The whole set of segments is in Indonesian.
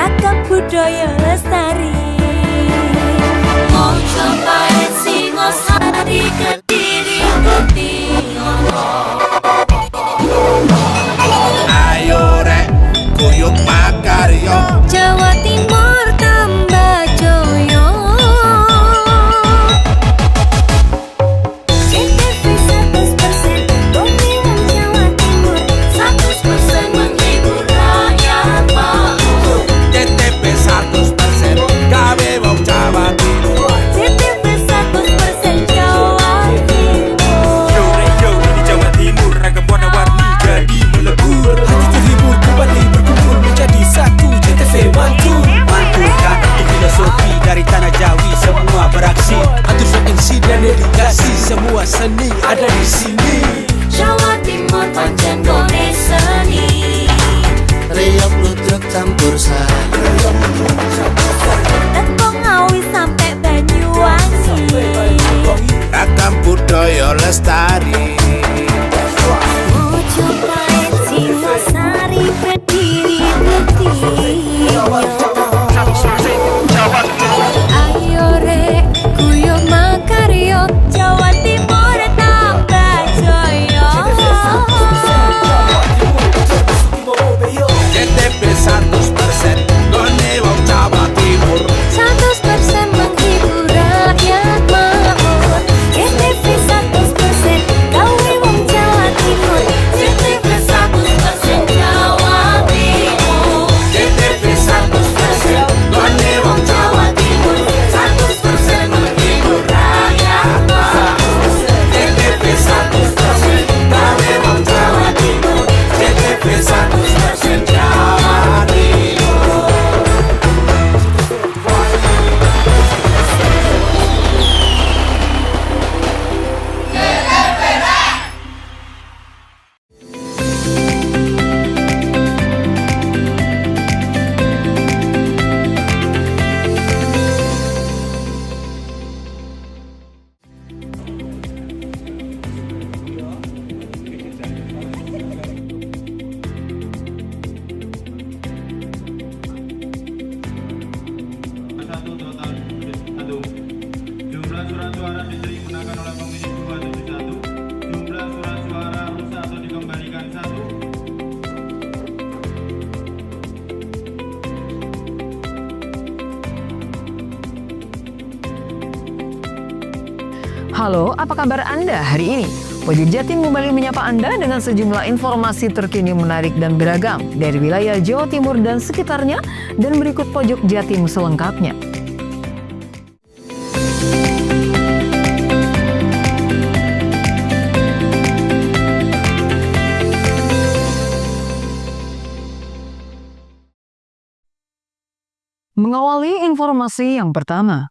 ragam budaya lestari. Mojopahit Singosari Kediri Kutingono. Ayo rek guyub makarya Jawa Timur tambah joyo. CTV 100% Bumi Wong Jawa Timur 100% menghibur rakyat makmur. CTP 100% gawe wong Jawa Timur. CTV 100% Jawa Timur. Yo ini Jawa Timur, ragam warna-warni jadi melebur. Hati terhibur kembali berkumpul menjadi satu. CTV mantulkan filosofi dari tanah Jawi, semua beraksi. Atur frekuensi dan dedikasi, semua seni ada di sini. Jawa Timur pancen gone seni. Riok ludruk campur sari. Tepung Ngawi sampai Banyuwangi. Ragam budaya lestari. Mojopahit Singosari Kediri Kutingono. Ayo rek guyub makarya Jawa Timur tambah joyo. CTP 100% gone wong Jawa Timur. 100% menghibur rakyat makmur. CTV 100% gawe wong Jawa Timur. CTV 100% Jawa Timur. CTP 100% gone wong Jawa Timur. 100% menghibur rakyat makmur. CTP 100% gawe wong Jawa Timur. CTP 100% Jawa Timur. Satu total satu. Jumlah surat suara diterima oleh pemilih 271. Jumlah surat suara rusak atau dikembalikan 1. Halo, apa kabar Anda hari ini? Pojok Jatim kembali menyapa Anda dengan sejumlah informasi terkini menarik dan beragam dari wilayah Jawa Timur dan sekitarnya, dan berikut Pojok Jatim selengkapnya. Mengawali informasi yang pertama,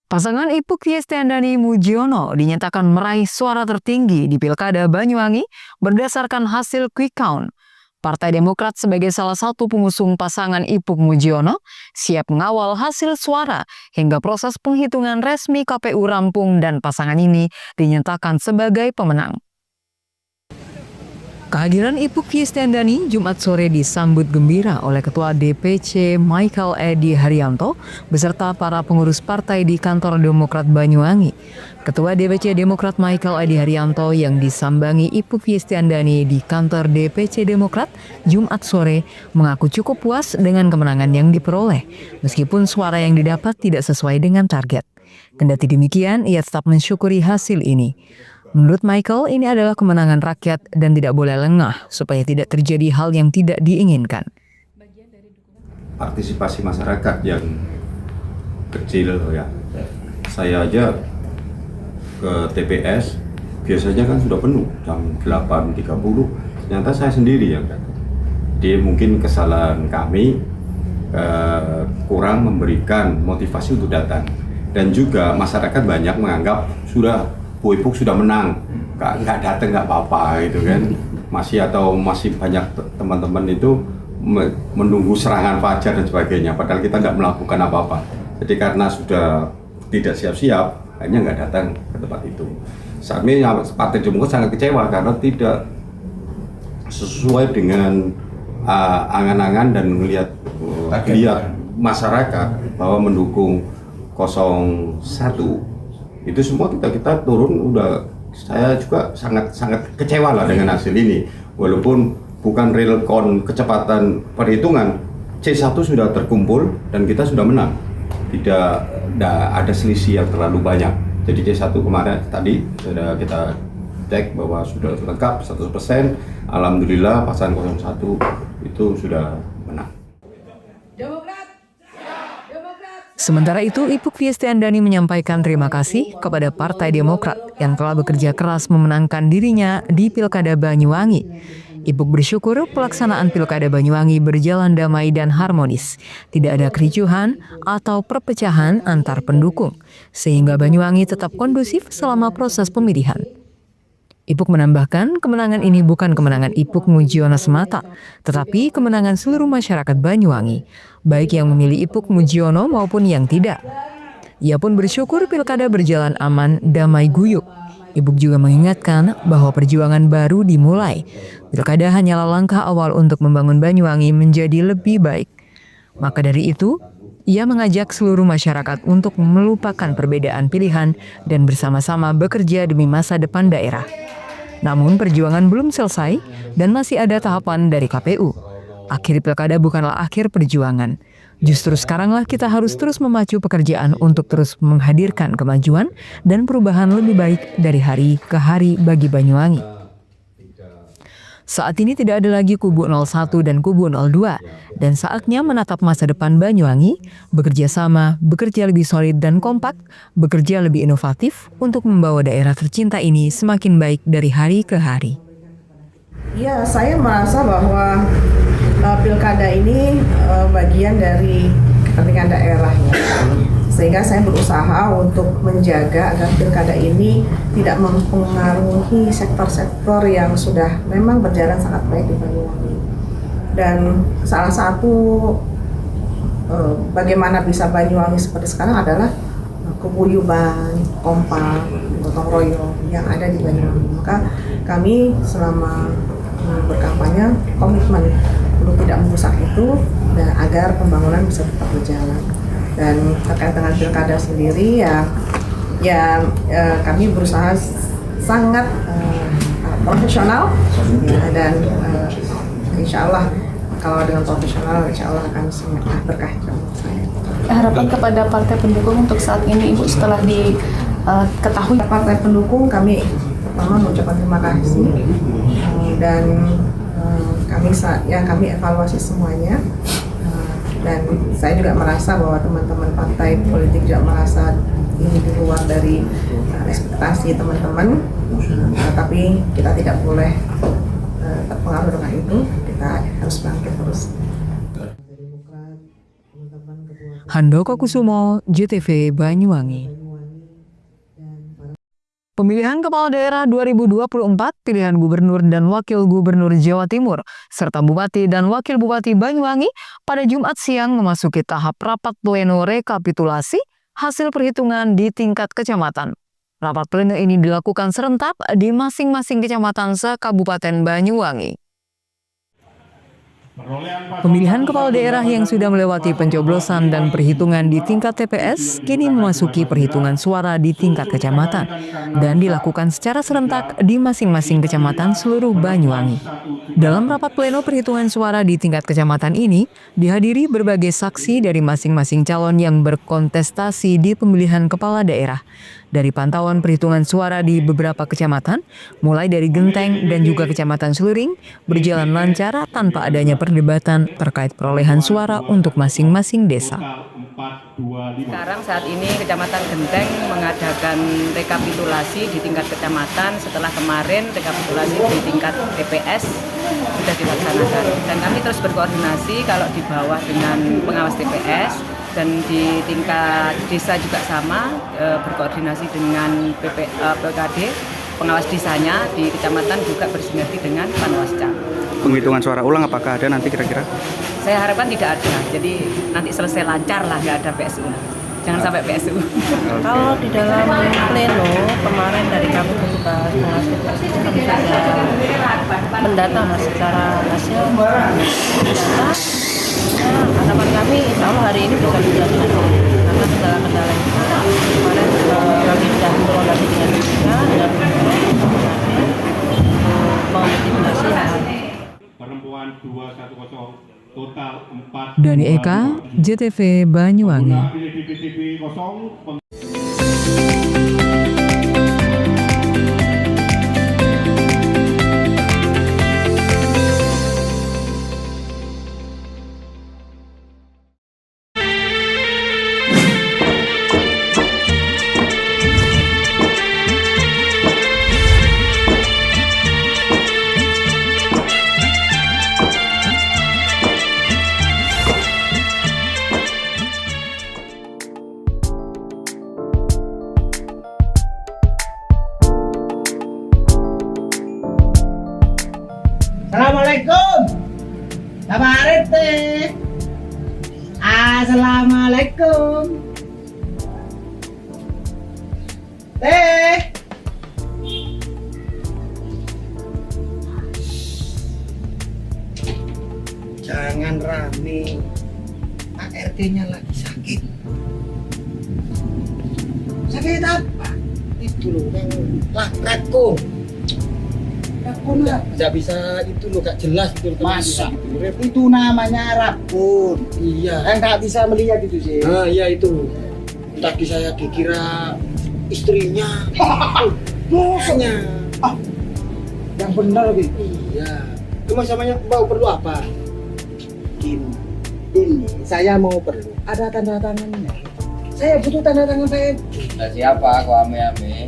pasangan Ipuk Yestiandani Mujiono dinyatakan meraih suara tertinggi di Pilkada Banyuwangi berdasarkan hasil quick count. Partai Demokrat sebagai salah satu pengusung pasangan Ipuk Mujiono siap mengawal hasil suara hingga proses penghitungan resmi KPU rampung dan pasangan ini dinyatakan sebagai pemenang. Kehadiran Ipuk Yestiandani Jumat sore disambut gembira oleh Ketua DPC Michael Edi Haryanto beserta para pengurus partai di kantor Demokrat Banyuwangi. Ketua DPC Demokrat Michael Edi Haryanto yang disambangi Ipuk Yestiandani di kantor DPC Demokrat Jumat sore mengaku cukup puas dengan kemenangan yang diperoleh, meskipun suara yang didapat tidak sesuai dengan target. Kendati demikian, ia tetap mensyukuri hasil ini. Menurut Michael, ini adalah kemenangan rakyat dan tidak boleh lengah supaya tidak terjadi hal yang tidak diinginkan. Partisipasi masyarakat yang kecil ya. Saya aja ke TPS biasanya kan sudah penuh jam 8.30. Ternyata saya sendiri yang datang. Dia mungkin kesalahan kami kurang memberikan motivasi untuk datang. Dan juga masyarakat banyak menganggap sudah Bu Ipuk sudah menang, nggak datang nggak apa-apa gitu kan. Masih banyak teman-teman itu menunggu serangan fajar dan sebagainya, padahal kita nggak melakukan apa-apa. Jadi karena sudah tidak siap-siap, hanya nggak datang ke tempat itu. Saat ini Partai Demokrat sangat kecewa karena tidak sesuai dengan angan-angan dan melihat lihat masyarakat bahwa mendukung 01 itu semua kita turun udah, saya juga sangat kecewa lah dengan hasil ini, walaupun bukan real count kecepatan perhitungan, C1 sudah terkumpul dan kita sudah menang, tidak ada selisih yang terlalu banyak. Jadi C1 kemarin tadi sudah kita cek bahwa sudah lengkap 100%, alhamdulillah pasangan 01 itu sudah menang. Sementara itu, Ipuk Fiestiandani menyampaikan terima kasih kepada Partai Demokrat yang telah bekerja keras memenangkan dirinya di Pilkada Banyuwangi. Ipuk bersyukur pelaksanaan Pilkada Banyuwangi berjalan damai dan harmonis, tidak ada kericuhan atau perpecahan antar pendukung, sehingga Banyuwangi tetap kondusif selama proses pemilihan. Ipuk menambahkan kemenangan ini bukan kemenangan Ipuk Mujiono semata, tetapi kemenangan seluruh masyarakat Banyuwangi, baik yang memilih Ipuk Mujiono maupun yang tidak. Ia pun bersyukur pilkada berjalan aman, damai guyup. Ipuk juga mengingatkan bahwa perjuangan baru dimulai. Pilkada hanyalah langkah awal untuk membangun Banyuwangi menjadi lebih baik. Maka dari itu, ia mengajak seluruh masyarakat untuk melupakan perbedaan pilihan dan bersama-sama bekerja demi masa depan daerah. Namun perjuangan belum selesai dan masih ada tahapan dari KPU. Akhir pilkada bukanlah akhir perjuangan. Justru sekaranglah kita harus terus memacu pekerjaan untuk terus menghadirkan kemajuan dan perubahan lebih baik dari hari ke hari bagi Banyuwangi. Saat ini tidak ada lagi kubu 01 dan kubu 02, dan saatnya menatap masa depan Banyuwangi, bekerja sama, bekerja lebih solid dan kompak, bekerja lebih inovatif untuk membawa daerah tercinta ini semakin baik dari hari ke hari. Ya, saya merasa bahwa pilkada ini bagian dari kepentingan daerah ya. Sehingga saya berusaha untuk menjaga agar pilkada ini tidak mempengaruhi sektor-sektor yang sudah memang berjalan sangat baik di Banyuwangi. Dan salah satu bagaimana bisa Banyuwangi seperti sekarang adalah keguyuban, kompak, gotong royong yang ada di Banyuwangi. Maka kami selama berkampanye komitmen untuk tidak merusak itu dan agar pembangunan bisa tetap berjalan. Dan terkait dengan pilkada sendiri kami berusaha sangat profesional ya, dan insya Allah kalau dengan profesional insya Allah akan sangat berkah untuk saya. Harapan kepada partai pendukung untuk saat ini Ibu setelah diketahui partai pendukung, kami pertama mengucapkan terima kasih dan kami evaluasi semuanya. Dan saya juga merasa bahwa teman-teman partai politik juga merasa ini di luar dari ekspektasi teman-teman, tapi kita tidak boleh terpengaruh dengan itu, kita harus bangkit terus. Handoko Kusumo, JTV Banyuwangi. Pemilihan Kepala Daerah 2024, pilihan Gubernur dan Wakil Gubernur Jawa Timur, serta Bupati dan Wakil Bupati Banyuwangi pada Jumat siang memasuki tahap rapat pleno rekapitulasi hasil perhitungan di tingkat kecamatan. Rapat pleno ini dilakukan serentak di masing-masing kecamatan se-Kabupaten Banyuwangi. Pemilihan kepala daerah yang sudah melewati pencoblosan dan perhitungan di tingkat TPS kini memasuki perhitungan suara di tingkat kecamatan dan dilakukan secara serentak di masing-masing kecamatan seluruh Banyuwangi. Dalam rapat pleno perhitungan suara di tingkat kecamatan ini dihadiri berbagai saksi dari masing-masing calon yang berkontestasi di pemilihan kepala daerah. Dari pantauan perhitungan suara di beberapa kecamatan, mulai dari Genteng dan juga Kecamatan Sluring, berjalan lancar tanpa adanya perdebatan terkait perolehan suara untuk masing-masing desa. Sekarang saat ini Kecamatan Genteng mengadakan rekapitulasi di tingkat kecamatan setelah kemarin rekapitulasi di tingkat TPS sudah dilaksanakan. Dan kami terus berkoordinasi kalau di bawah dengan pengawas TPS, dan di tingkat desa juga sama, berkoordinasi dengan PKD, pengawas desanya di kecamatan juga bersinergi dengan Panwasca. Penghitungan suara ulang apakah ada nanti kira-kira? Saya harapkan tidak ada, jadi nanti selesai lancar lah, nggak ada PSU. Jangan sampai PSU. Kalau di dalam pleno kemarin dari kami petugas pengawas TPS itu kami sudah mendata secara hasil data harapan kami insya Allah hari ini bisa dijalankan karena kendala-kendala itu kemarin kami sudah berkoordinasi dengan kita dan mau mitigasi hal Perempuan 210 total 4. Dani Eka, JTV Banyuwangi. TV 0. Assalamualaikum. Bapak RT. Assalamualaikum. Teh. Jangan rame. Pak RT-nya lagi sakit. Sakit apa? Itu loh yang lakratku. Nggak bisa itu loh, gak jelas itu. Masa? Itu namanya rabun. Iya. Nggak bisa melihat itu sih. Ah iya itu. Tadi saya dikira istrinya. Bosnya. Yang benar gitu. Iya. Cuma samanya mau perlu apa? Ini saya mau perlu. Ada tanda tangannya. Saya butuh tanda tangan saya. Nah, siapa kok ame-ame?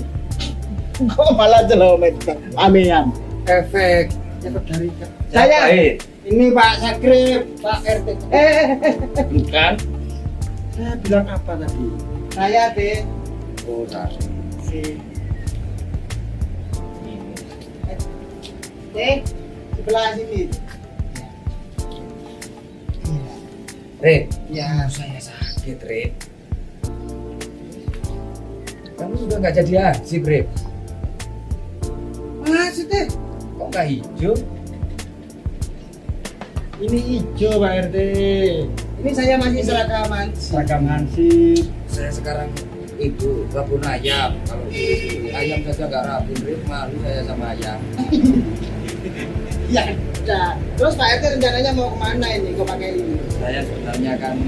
Kok malah jelek ame-ame. Efek dari saya. Ini Pak Sakrip, Pak RT. Bukan. Saya bilang apa tadi? Saya deh. Oh, tadi. Sebelah sini. Rip. Ya, saya sakit, Rip. Kamu sudah nggak jadi haji, Rip. Masih deh. Kok nggak hijau? Ini hijau Pak RT. Ini saya masih seragam hansip. Saya sekarang itu kebun ayam. Kalau beli ayam saja nggak rabun, Rip. Malu saya sama ayam. Ya udah. Terus Pak RT rencananya mau kemana ini? Kok pakai ini? Saya sebenarnya kan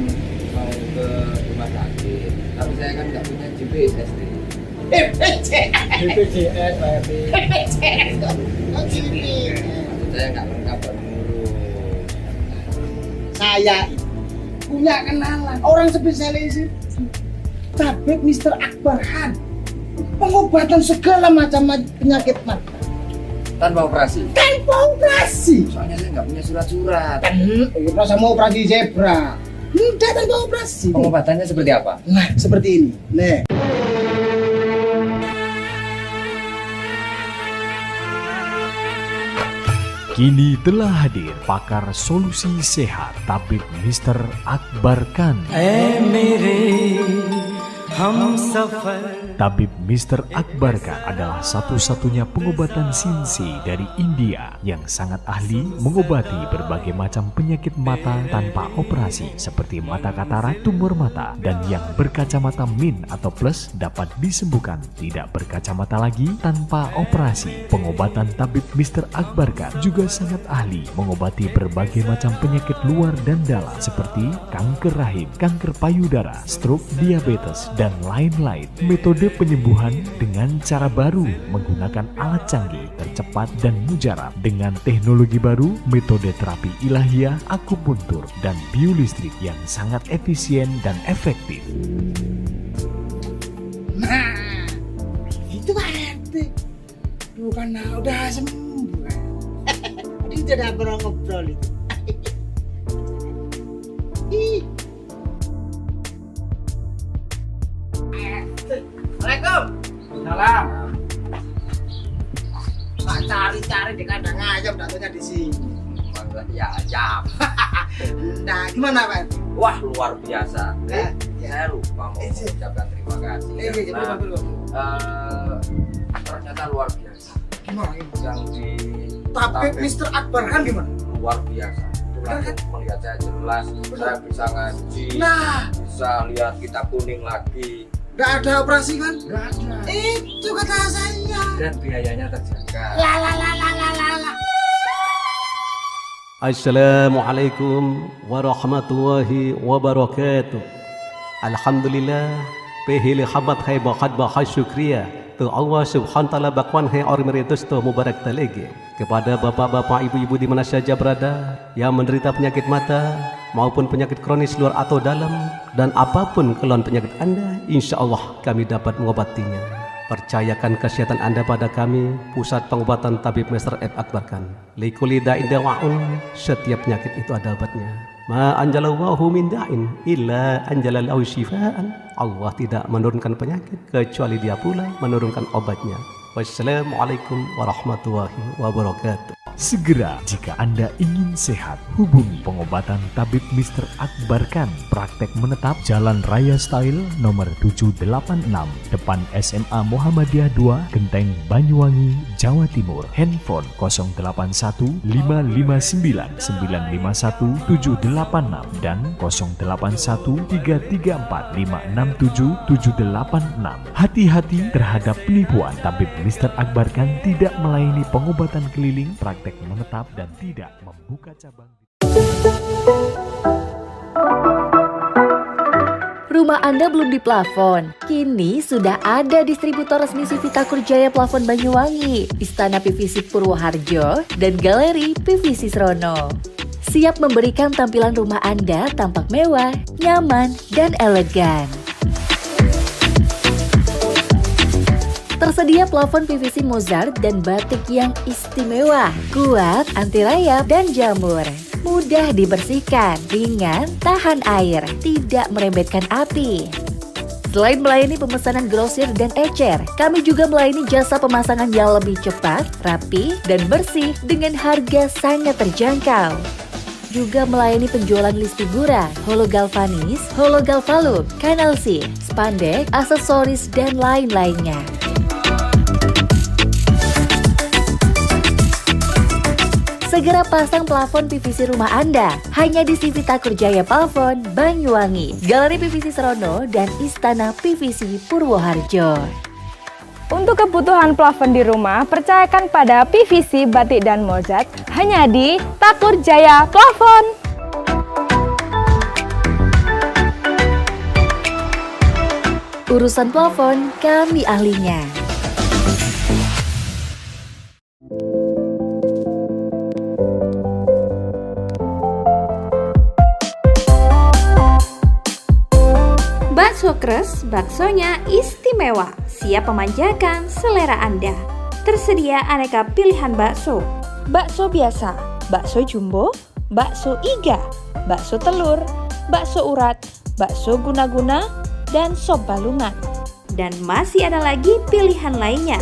mau ke rumah sakit, tapi saya kan nggak punya GPS. BPJS Pak RT. Oh gini. Saya nggak lengkap mengurus. Saya punya kenalan orang spesialis itu. Tabib Mr. Akbar Khan. Pengobatan segala macam penyakit mata. Tanpa operasi. Tanpa operasi. Soalnya saya nggak punya surat-surat. Masa mau operasi zebra? Enggak, tanpa operasi. Pengobatannya seperti apa? Nah, seperti ini. Nih. Kini telah hadir pakar solusi sehat Tabib Mr. Akbar Khan. Tabib Mr. Akbar Khan adalah satu-satunya pengobatan sinsi dari India yang sangat ahli mengobati berbagai macam penyakit mata tanpa operasi seperti mata katarak, tumor mata, dan yang berkacamata min atau plus dapat disembuhkan tidak berkacamata lagi tanpa operasi. Pengobatan Tabib Mr. Akbar Khan juga sangat ahli mengobati berbagai macam penyakit luar dan dalam seperti kanker rahim, kanker payudara, stroke, diabetes, dan lain-lain. Metode penyembuhan dengan cara baru menggunakan alat canggih, tercepat dan mujarab dengan teknologi baru, metode terapi ilahiyah, akupuntur, dan biolistrik yang sangat efisien dan efektif. Nah, itu Pak RT. Bukan udah sembuh. Ini sudah pernah ngobrol itu. Assalamualaikum. Salam. Tak cari-cari di kandang ayam, datanya di sini. Ya ayam. Nah, gimana Pak? Wah, luar biasa. Saya lupa mau mengucapkan terima kasih. Ternyata luar biasa. Gimana? Yang di Tabib Mr. Akbar Khan gimana? Luar biasa. langsung melihat saya jelas, saya bisa ngaji, bisa lihat kitab kuning lagi. Nggak ada operasi kan? Nggak ada. Itu kata saya. Dan biayanya terjaga. Assalamualaikum warahmatullahi wabarakatuh. Alhamdulillah, pehili habat hai bahat bahas syukriya. Tu Allah subhanahu taala bakwan hai orang meritus tu mubarak talege. Kepada bapak-bapak, ibu-ibu di mana saja berada yang menderita penyakit mata maupun penyakit kronis luar atau dalam, dan apapun keluhan penyakit Anda, insya Allah kami dapat mengobatinya. Percayakan kesehatan Anda pada kami, Pusat Pengobatan Tabib Mr. F. Akbarkan. Likuli da'in dawa'un, setiap penyakit itu ada obatnya. Ma anjalallahu min da'in illa anjalallahu syifaan. Allah tidak menurunkan penyakit kecuali Dia pula menurunkan obatnya. Wassalamualaikum warahmatullahi wabarakatuh. Segera jika Anda ingin sehat, hubungi pengobatan Tabib Mr. Akbarkan. Praktek menetap Jalan Raya Style nomor 786, depan SMA Muhammadiyah 2, Genteng, Banyuwangi, Jawa Timur. Handphone 081 559 951 786 dan 081 334 567 786. Hati-hati terhadap penipuan. Tabib Mr. Akbarkan tidak melayani pengobatan keliling, praktek menetap, dan tidak membuka cabang. Rumah Anda belum diplafon? Kini sudah ada distributor resmi Civita Kurjaya Plafon Banyuwangi, Istana PVC Purwoharjo, dan Galeri PVC Srono. Siap memberikan tampilan rumah Anda tampak mewah, nyaman, dan elegan. Tersedia plafon PVC Mozart dan batik yang istimewa, kuat, anti rayap, dan jamur. Mudah dibersihkan, ringan, tahan air, tidak merembetkan api. Selain melayani pemesanan grosir dan ecer, kami juga melayani jasa pemasangan yang lebih cepat, rapi, dan bersih dengan harga sangat terjangkau. Juga melayani penjualan list figuran, holo galvanis, holo galvalum, kanal C, spandek, aksesoris, dan lain-lainnya. Segera pasang plafon PVC rumah Anda hanya di Civita Kurjaya Plafon Banyuwangi, Galeri PVC Srono, dan Istana PVC Purwoharjo. Untuk kebutuhan plafon di rumah, percayakan pada PVC, batik, dan mozart hanya di Takur Jaya Plafon. Urusan plafon, kami ahlinya. Bakso Kres, baksonya istimewa, siap memanjakan selera Anda. Tersedia aneka pilihan bakso. Bakso biasa, bakso jumbo, bakso iga, bakso telur, bakso urat, bakso guna-guna, dan sop balungan. Dan masih ada lagi pilihan lainnya.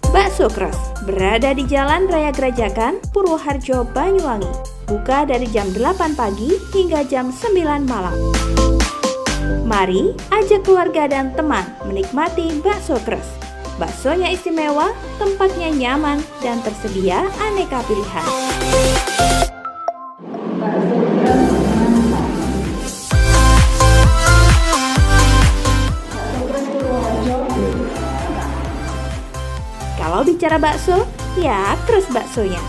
Bakso Kres berada di Jalan Raya Gerajakan, Purwoharjo, Banyuwangi. Buka dari jam 8 pagi hingga jam 9 malam. Mari ajak keluarga dan teman menikmati bakso Kres. Baksonya istimewa, tempatnya nyaman, dan tersedia aneka pilihan. Kalau bicara bakso, ya Kres baksonya.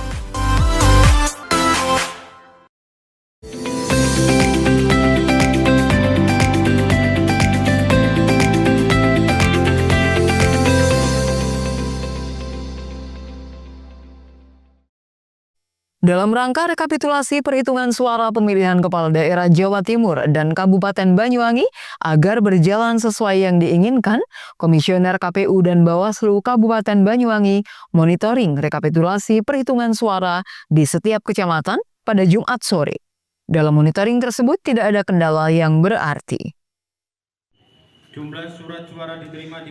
Dalam rangka rekapitulasi perhitungan suara pemilihan kepala daerah Jawa Timur dan Kabupaten Banyuwangi agar berjalan sesuai yang diinginkan, Komisioner KPU dan Bawaslu Kabupaten Banyuwangi monitoring rekapitulasi perhitungan suara di setiap kecamatan pada Jumat sore. Dalam monitoring tersebut tidak ada kendala yang berarti.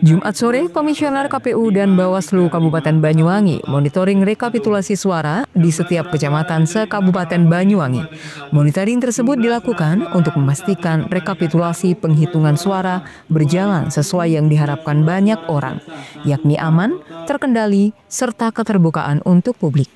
Jumat sore, Komisioner KPU dan Bawaslu Kabupaten Banyuwangi monitoring rekapitulasi suara di setiap kecamatan se-Kabupaten Banyuwangi. Monitoring tersebut dilakukan untuk memastikan rekapitulasi penghitungan suara berjalan sesuai yang diharapkan banyak orang, yakni aman, terkendali, serta keterbukaan untuk publik.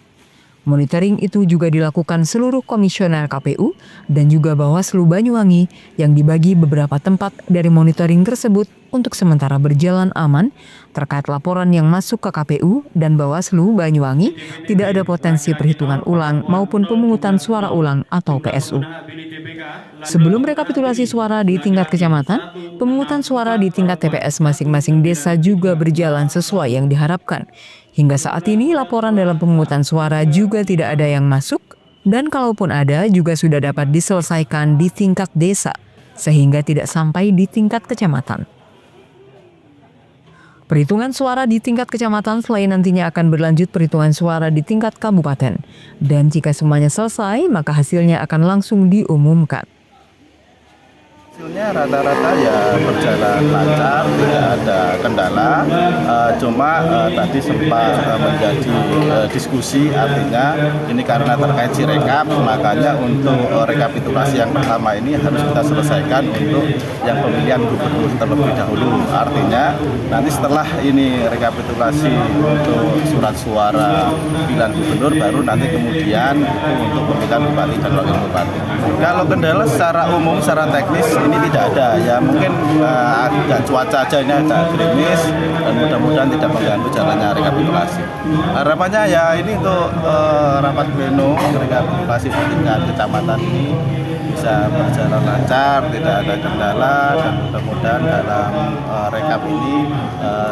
Monitoring itu juga dilakukan seluruh komisioner KPU dan juga Bawaslu Banyuwangi yang dibagi beberapa tempat dari monitoring tersebut untuk sementara berjalan aman terkait laporan yang masuk ke KPU dan Bawaslu Banyuwangi tidak ada potensi perhitungan ulang maupun pemungutan suara ulang atau PSU. Sebelum rekapitulasi suara di tingkat kecamatan, pemungutan suara di tingkat TPS masing-masing desa juga berjalan sesuai yang diharapkan. Hingga saat ini laporan dalam pemungutan suara juga tidak ada yang masuk dan kalaupun ada juga sudah dapat diselesaikan di tingkat desa sehingga tidak sampai di tingkat kecamatan. Perhitungan suara di tingkat kecamatan selain nantinya akan berlanjut perhitungan suara di tingkat kabupaten dan jika semuanya selesai maka hasilnya akan langsung diumumkan. Hasilnya rata-rata ya berjalan lancar, tidak ada kendala. Cuma tadi sempat menjadi diskusi, artinya ini karena terkait Sirekap, makanya untuk rekapitulasi yang pertama ini harus kita selesaikan untuk yang pemilihan gubernur terlebih dahulu. Artinya nanti setelah ini rekapitulasi untuk surat suara pemilihan gubernur, baru nanti kemudian itu untuk pemilihan bupati dan wakil bupati. Kalau kendala secara umum, secara teknis ini tidak ada, ya mungkin agak cuaca aja ini agak gerimis dan mudah-mudahan tidak mengganggu jalannya rekapitulasi. Harapannya ya ini untuk rapat pleno rekapitulasi di tingkat kecamatan ini bisa berjalan lancar, tidak ada kendala dan mudah-mudahan dalam rekap ini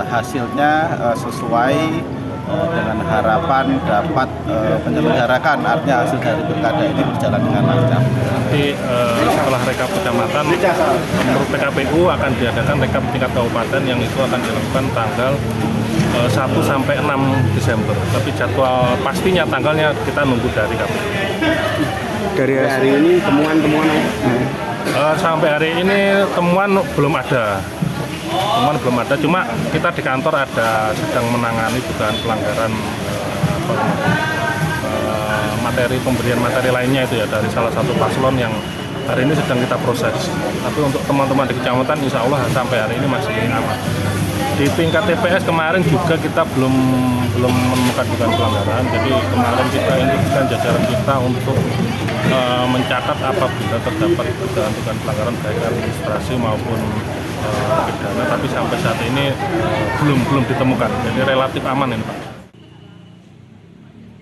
hasilnya sesuai dengan harapan dapat menyelenggarakan, artinya hasil dari pilkada ini berjalan dengan lancar. Nanti setelah rekap kecamatan, menurut PKPU akan diadakan rekap tingkat kabupaten yang itu akan dilakukan tanggal 1 sampai 6 Desember. Tapi jadwal pastinya tanggalnya kita nunggu dari KPU. Dari hari ini temuan-temuan sampai hari ini temuan belum ada. Cuma kita di kantor sedang menangani dugaan pelanggaran materi pemberian materi lainnya itu ya dari salah satu paslon yang hari ini sedang kita proses. Tapi untuk teman-teman di kecamatan insya Allah sampai hari ini masih aman. Di tingkat TPS kemarin juga kita belum menemukan dugaan pelanggaran. Jadi kemarin kita instruksikan jajaran kita untuk mencatat apabila terdapat dugaan pelanggaran baik administrasi maupun pidana, tapi sampai saat ini belum ditemukan. Jadi relatif aman ini Pak.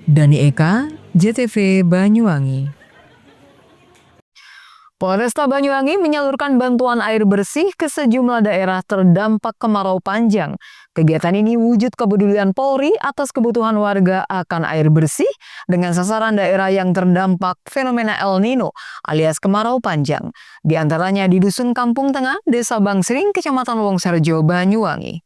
Dani Eka, JTV Banyuwangi. Polresta Banyuwangi menyalurkan bantuan air bersih ke sejumlah daerah terdampak kemarau panjang. Kegiatan ini wujud kepedulian Polri atas kebutuhan warga akan air bersih dengan sasaran daerah yang terdampak fenomena El Nino alias kemarau panjang. Di antaranya di Dusun Kampung Tengah, Desa Bangsering, Kecamatan Wongsarjo, Banyuwangi.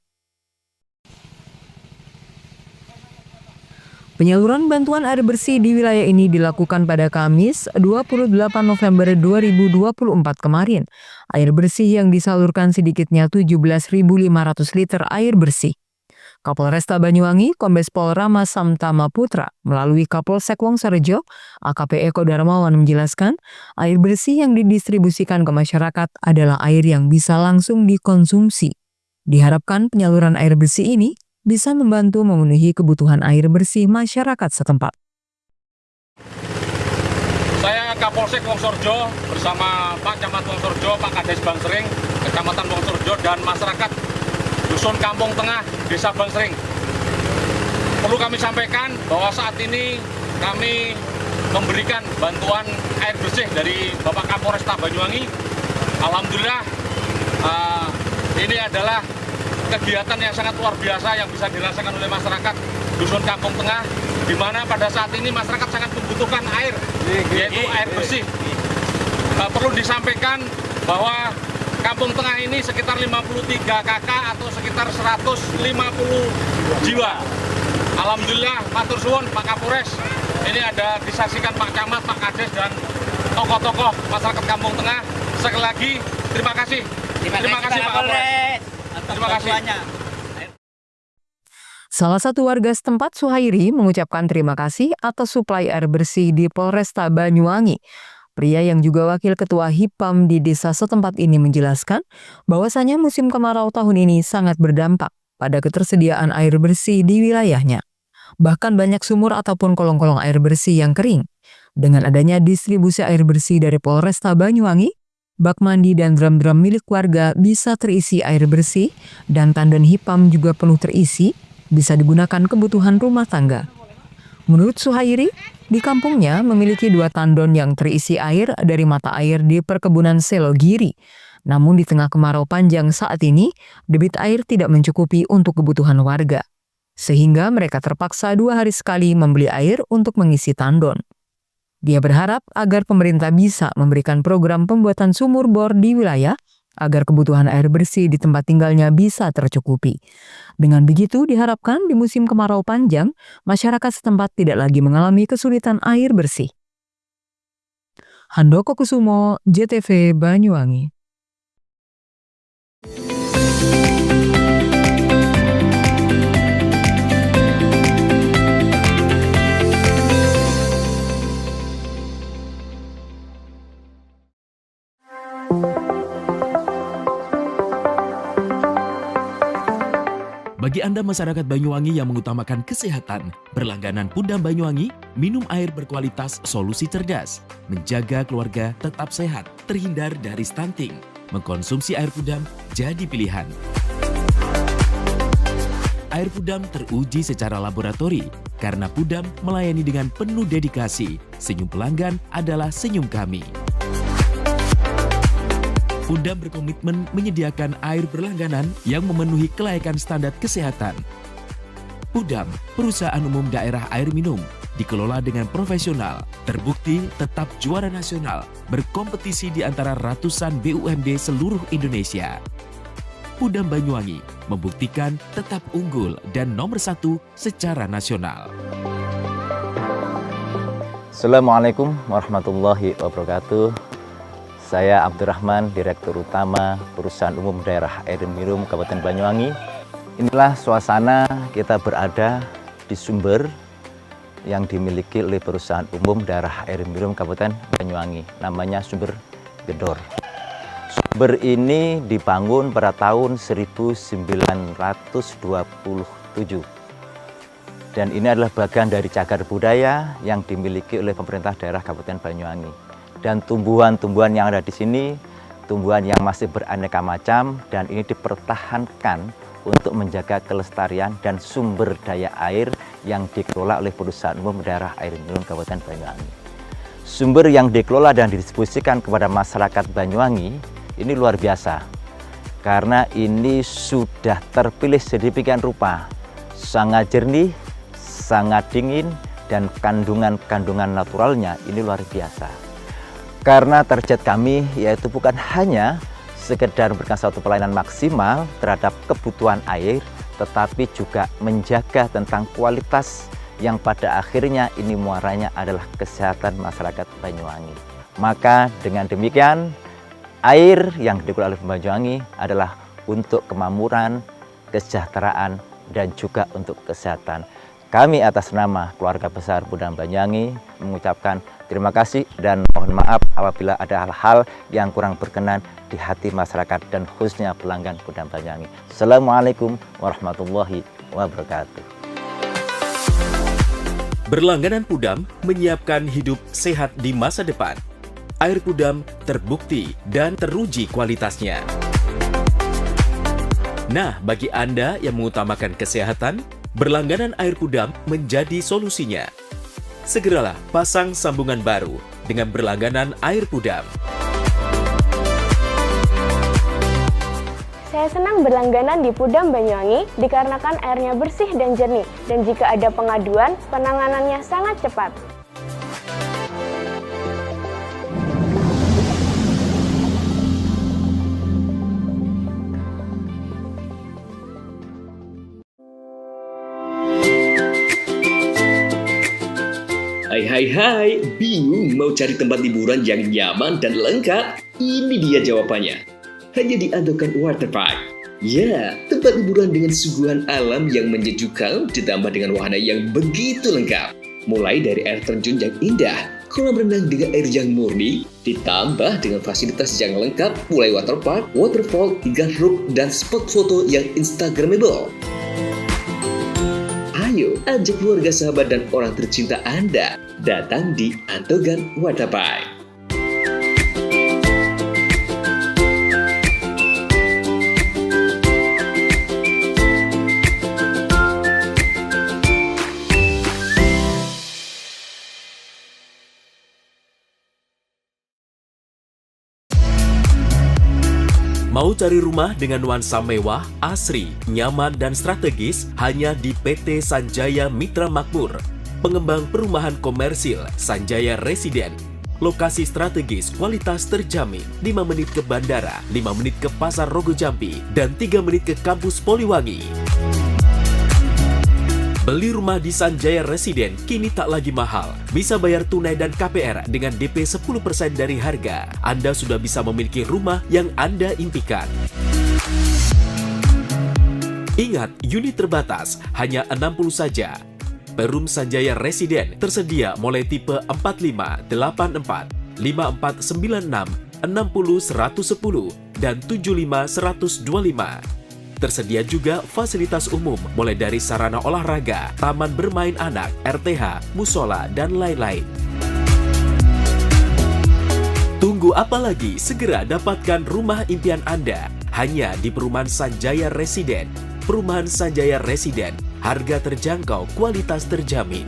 Penyaluran bantuan air bersih di wilayah ini dilakukan pada Kamis 28 November 2024 kemarin. Air bersih yang disalurkan sedikitnya 17.500 liter air bersih. Kapolresta Banyuwangi, Kombes Pol Rama Samtama Putra, melalui Kapolsek Wongsarjo, AKP Eko Darmawan menjelaskan, air bersih yang didistribusikan ke masyarakat adalah air yang bisa langsung dikonsumsi. Diharapkan penyaluran air bersih ini bisa membantu memenuhi kebutuhan air bersih masyarakat setempat. Saya Kapolsek Wongsarjo bersama Pak Camat Wongsarjo, Pak Kades Bangsering, Kecamatan Wongsarjo dan masyarakat Dusun Kampung Tengah, Desa Bangsering. Perlu kami sampaikan bahwa saat ini kami memberikan bantuan air bersih dari Bapak Kapolresta Banyuwangi. Alhamdulillah ini adalah kegiatan yang sangat luar biasa yang bisa dirasakan oleh masyarakat Dusun Kampung Tengah, di mana pada saat ini masyarakat sangat membutuhkan air, yaitu air bersih. Perlu disampaikan bahwa Kampung Tengah ini sekitar 53 KK atau sekitar 150 jiwa. Alhamdulillah, matur suwun Pak Kapolres, ini ada disaksikan Pak Camat, Pak Kades dan tokoh-tokoh masyarakat Kampung Tengah. Sekali lagi terima kasih. Terima kasih Pak Kapolres. Terima kasih. Salah satu warga setempat, Suhairi, mengucapkan terima kasih atas suplai air bersih di Polresta Banyuwangi. Pria yang juga wakil ketua HIPAM di desa setempat ini menjelaskan bahwasanya musim kemarau tahun ini sangat berdampak pada ketersediaan air bersih di wilayahnya. Bahkan banyak sumur ataupun kolong-kolong air bersih yang kering. Dengan adanya distribusi air bersih dari Polresta Banyuwangi, bak mandi dan drum-drum milik warga bisa terisi air bersih dan tandon hipam juga penuh terisi, bisa digunakan kebutuhan rumah tangga. Menurut Suhairi, di kampungnya memiliki 2 tandon yang terisi air dari mata air di perkebunan Selogiri. Namun di tengah kemarau panjang saat ini, debit air tidak mencukupi untuk kebutuhan warga. Sehingga mereka terpaksa 2 hari sekali membeli air untuk mengisi tandon. Dia berharap agar pemerintah bisa memberikan program pembuatan sumur bor di wilayah agar kebutuhan air bersih di tempat tinggalnya bisa tercukupi. Dengan begitu diharapkan di musim kemarau panjang, masyarakat setempat tidak lagi mengalami kesulitan air bersih. Handoko Kusumo, JTV Banyuwangi. Bagi Anda masyarakat Banyuwangi yang mengutamakan kesehatan, berlangganan Pudam Banyuwangi, minum air berkualitas solusi cerdas, menjaga keluarga tetap sehat, terhindar dari stunting. Mengkonsumsi air Pudam jadi pilihan. Air Pudam teruji secara laboratori karena Pudam melayani dengan penuh dedikasi. Senyum pelanggan adalah senyum kami. Pudam berkomitmen menyediakan air berlangganan yang memenuhi kelayakan standar kesehatan. Pudam, perusahaan umum daerah air minum, dikelola dengan profesional, terbukti tetap juara nasional, berkompetisi di antara ratusan BUMD seluruh Indonesia. Pudam Banyuwangi membuktikan tetap unggul dan nomor 1 secara nasional. Assalamualaikum warahmatullahi wabarakatuh. Saya Abdurrahman, Direktur Utama Perusahaan Umum Daerah Air Minum Kabupaten Banyuwangi. Inilah suasana kita berada di sumber yang dimiliki oleh Perusahaan Umum Daerah Air Minum Kabupaten Banyuwangi. Namanya Sumber Gedor. Sumber ini dibangun pada tahun 1927. Dan ini adalah bagian dari cagar budaya yang dimiliki oleh pemerintah daerah Kabupaten Banyuwangi. Dan tumbuhan-tumbuhan yang ada di sini, tumbuhan yang masih beraneka macam, dan ini dipertahankan untuk menjaga kelestarian dan sumber daya air yang dikelola oleh Perusahaan Umum Daerah Air Minum Kabupaten Banyuwangi. Sumber yang dikelola dan didistribusikan kepada masyarakat Banyuwangi ini luar biasa, karena ini sudah terpilih sedemikian rupa, sangat jernih, sangat dingin, dan kandungan-kandungan naturalnya ini luar biasa. Karena target kami yaitu bukan hanya sekedar memberikan suatu pelayanan maksimal terhadap kebutuhan air, tetapi juga menjaga tentang kualitas yang pada akhirnya ini muaranya adalah kesehatan masyarakat Banyuwangi. Maka dengan demikian, air yang dikelola oleh Banyuwangi adalah untuk kemakmuran, kesejahteraan, dan juga untuk kesehatan. Kami atas nama keluarga besar Pudam Banyuwangi mengucapkan terima kasih dan mohon maaf apabila ada hal-hal yang kurang berkenan di hati masyarakat dan khususnya pelanggan Pudam Banyuwangi. Assalamualaikum warahmatullahi wabarakatuh. Berlangganan Pudam menyiapkan hidup sehat di masa depan. Air Pudam terbukti dan teruji kualitasnya. Nah, bagi Anda yang mengutamakan kesehatan, berlangganan air Pudam menjadi solusinya. Segeralah pasang sambungan baru dengan berlangganan air Pudam. Saya senang berlangganan di Pudam Banyuwangi dikarenakan airnya bersih dan jernih, dan jika ada pengaduan, penanganannya sangat cepat. Hai, bingung mau cari tempat liburan yang nyaman dan lengkap? Ini dia jawabannya. Hanya di Andokan Waterpark. Ya, tempat liburan dengan suguhan alam yang menyejukkan ditambah dengan wahana yang begitu lengkap. Mulai dari air terjun yang indah, kolam renang dengan air yang murni, ditambah dengan fasilitas yang lengkap mulai waterpark, waterfall, hingga roof dan spot foto yang instagramable. Ayo, ajak keluarga, sahabat, dan orang tercinta Anda datang di Antogan Waterpark. Mau cari rumah dengan nuansa mewah, asri, nyaman, dan strategis hanya di PT Sanjaya Mitra Makmur. Pengembang perumahan komersil Sanjaya Residen. Lokasi strategis, kualitas terjamin. 5 menit ke bandara, 5 menit ke Pasar Rogo Jambi, dan 3 menit ke kampus Poliwangi. Beli rumah di Sanjaya Residen kini tak lagi mahal. Bisa bayar tunai dan KPR dengan DP 10% dari harga. Anda sudah bisa memiliki rumah yang Anda impikan. Ingat, unit terbatas, hanya 60 saja. Perum Sanjaya Residen tersedia mulai tipe 45, 84, 5496, 60 110, dan 75 125. Tersedia juga fasilitas umum mulai dari sarana olahraga, taman bermain anak, RTH, musola, dan lain-lain. Tunggu apa lagi? Segera dapatkan rumah impian Anda hanya di Perumahan Sanjaya Residen. Perumahan Sanjaya Residen, harga terjangkau, kualitas terjamin.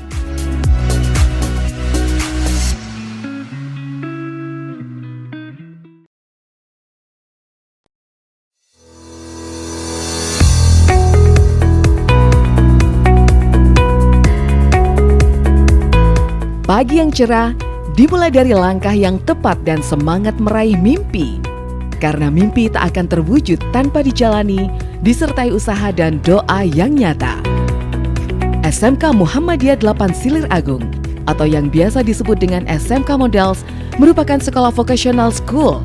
Pagi yang cerah dimulai dari langkah yang tepat dan semangat meraih mimpi. Karena mimpi tak akan terwujud tanpa dijalani, disertai usaha dan doa yang nyata. SMK Muhammadiyah 8 Silir Agung atau yang biasa disebut dengan SMK Models merupakan sekolah vocational school.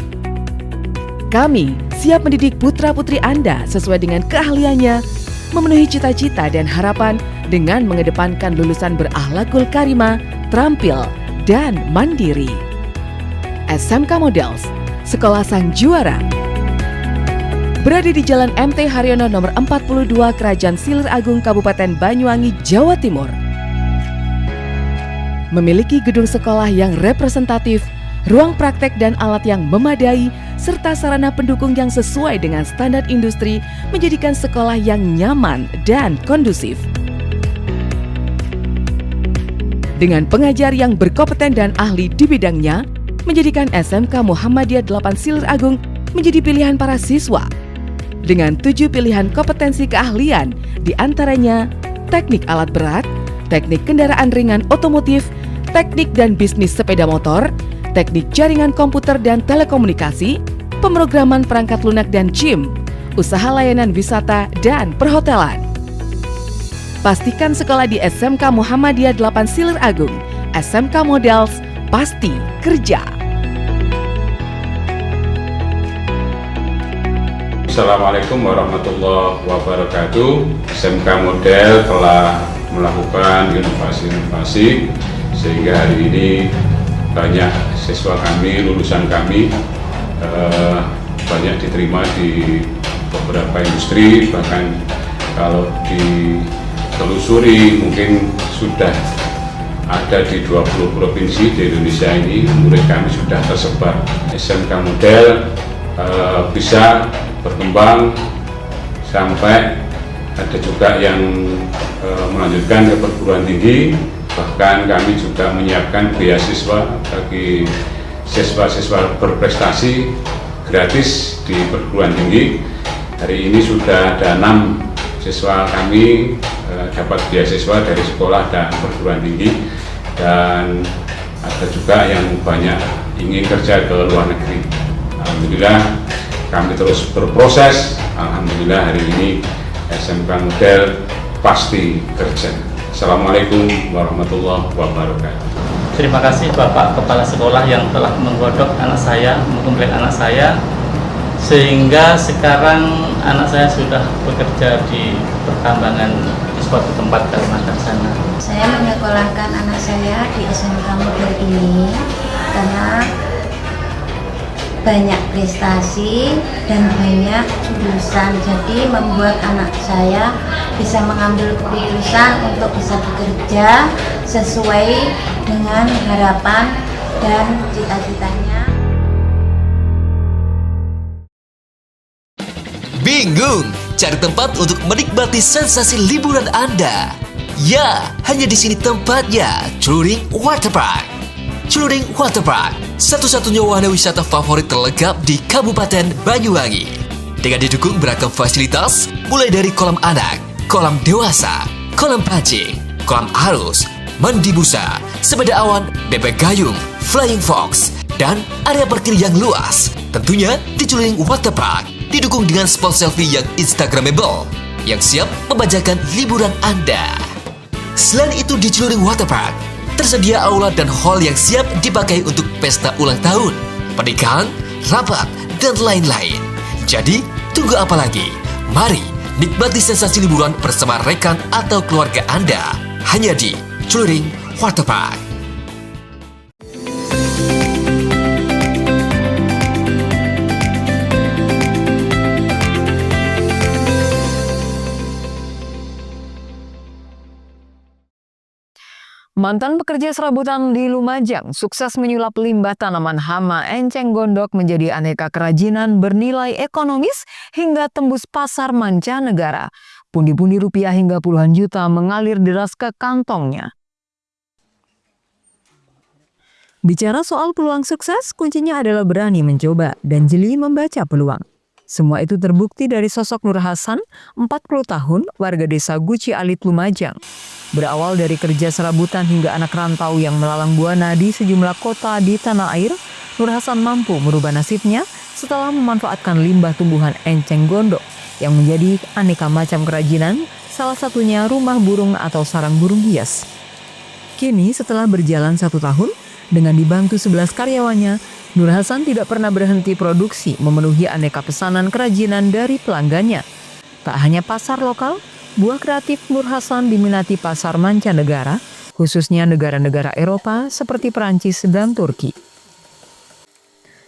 Kami siap mendidik putra-putri Anda sesuai dengan keahliannya, memenuhi cita-cita dan harapan dengan mengedepankan lulusan berakhlakul karimah, terampil, dan mandiri. SMK Models, Sekolah Sang Juara. Berada di Jalan MT Haryono nomor 42 Kerajaan Silir Agung Kabupaten Banyuwangi, Jawa Timur. Memiliki gedung sekolah yang representatif, ruang praktek dan alat yang memadai, serta sarana pendukung yang sesuai dengan standar industri menjadikan sekolah yang nyaman dan kondusif. Dengan pengajar yang berkompeten dan ahli di bidangnya, menjadikan SMK Muhammadiyah 8 Silir Agung menjadi pilihan para siswa. Dengan 7 pilihan kompetensi keahlian, diantaranya teknik alat berat, teknik kendaraan ringan otomotif, teknik dan bisnis sepeda motor, teknik jaringan komputer dan telekomunikasi, pemrograman perangkat lunak dan SIM, usaha layanan wisata dan perhotelan. Pastikan sekolah di SMK Muhammadiyah 8 Silir Agung. SMK Models, pasti kerja. Assalamualaikum warahmatullahi wabarakatuh. SMK Model telah melakukan inovasi-inovasi sehingga hari ini banyak siswa kami, lulusan kami banyak diterima di beberapa industri, bahkan kalau ditelusuri mungkin sudah ada di 20 provinsi di Indonesia ini. Murid kami sudah tersebar. SMK Model bisa berkembang sampai ada juga yang melanjutkan ke perguruan tinggi. Bahkan kami juga menyiapkan beasiswa bagi siswa-siswa berprestasi gratis di perguruan tinggi. Hari ini sudah ada 6 siswa kami dapat beasiswa dari sekolah dan perguruan tinggi, dan ada juga yang banyak ingin kerja ke luar negeri. Alhamdulillah kami terus berproses. Alhamdulillah hari ini SMK Model pasti kerja. Assalamualaikum warahmatullahi wabarakatuh. Terima kasih Bapak Kepala Sekolah yang telah menggodok anak saya, mengkomplek anak saya, sehingga sekarang anak saya sudah bekerja di pertambangan di suatu tempat Kalimantan sana. Saya menyekolahkan anak saya di SMK Model ini karena banyak prestasi dan banyak jurusan. Jadi membuat anak saya bisa mengambil keputusan untuk bisa bekerja sesuai dengan harapan dan cita-citanya. Bingung cari tempat untuk menikmati sensasi liburan Anda? Ya, hanya di sini tempatnya, Celuring Waterpark. Celuring Waterpark, satu-satunya wahana wisata favorit terlengkap di Kabupaten Banyuwangi. Dengan didukung beragam fasilitas, mulai dari kolam anak, kolam dewasa, kolam pancing, kolam arus, mandi busa, sepeda awan, bebek gayung, flying fox, dan area parkir yang luas. Tentunya di Celuring Waterpark, didukung dengan spot selfie yang instagramable, yang siap membajakan liburan Anda. Selain itu di Celuring Waterpark, tersedia aula dan hall yang siap dipakai untuk pesta ulang tahun, pernikahan, rapat, dan lain-lain. Jadi, tunggu apa lagi? Mari nikmati sensasi liburan bersama rekan atau keluarga Anda, hanya di Celuring Waterpark. Mantan pekerja serabutan di Lumajang sukses menyulap limbah tanaman hama enceng gondok menjadi aneka kerajinan bernilai ekonomis hingga tembus pasar mancanegara. Pundi-pundi rupiah hingga puluhan juta mengalir deras ke kantongnya. Bicara soal peluang sukses, kuncinya adalah berani mencoba dan jeli membaca peluang. Semua itu terbukti dari sosok Nur Hasan, 40 tahun, warga desa Guci Alit, Lumajang. Berawal dari kerja serabutan hingga anak rantau yang melalang buana di sejumlah kota di tanah air, Nur Hasan mampu merubah nasibnya setelah memanfaatkan limbah tumbuhan enceng gondok yang menjadi aneka macam kerajinan, salah satunya rumah burung atau sarang burung hias. Kini setelah berjalan 1 tahun, dengan dibantu 11 karyawannya, Nur Hasan tidak pernah berhenti produksi memenuhi aneka pesanan kerajinan dari pelanggannya. Tak hanya pasar lokal, buah kreatif Nur Hasan diminati pasar mancanegara, khususnya negara-negara Eropa seperti Perancis dan Turki.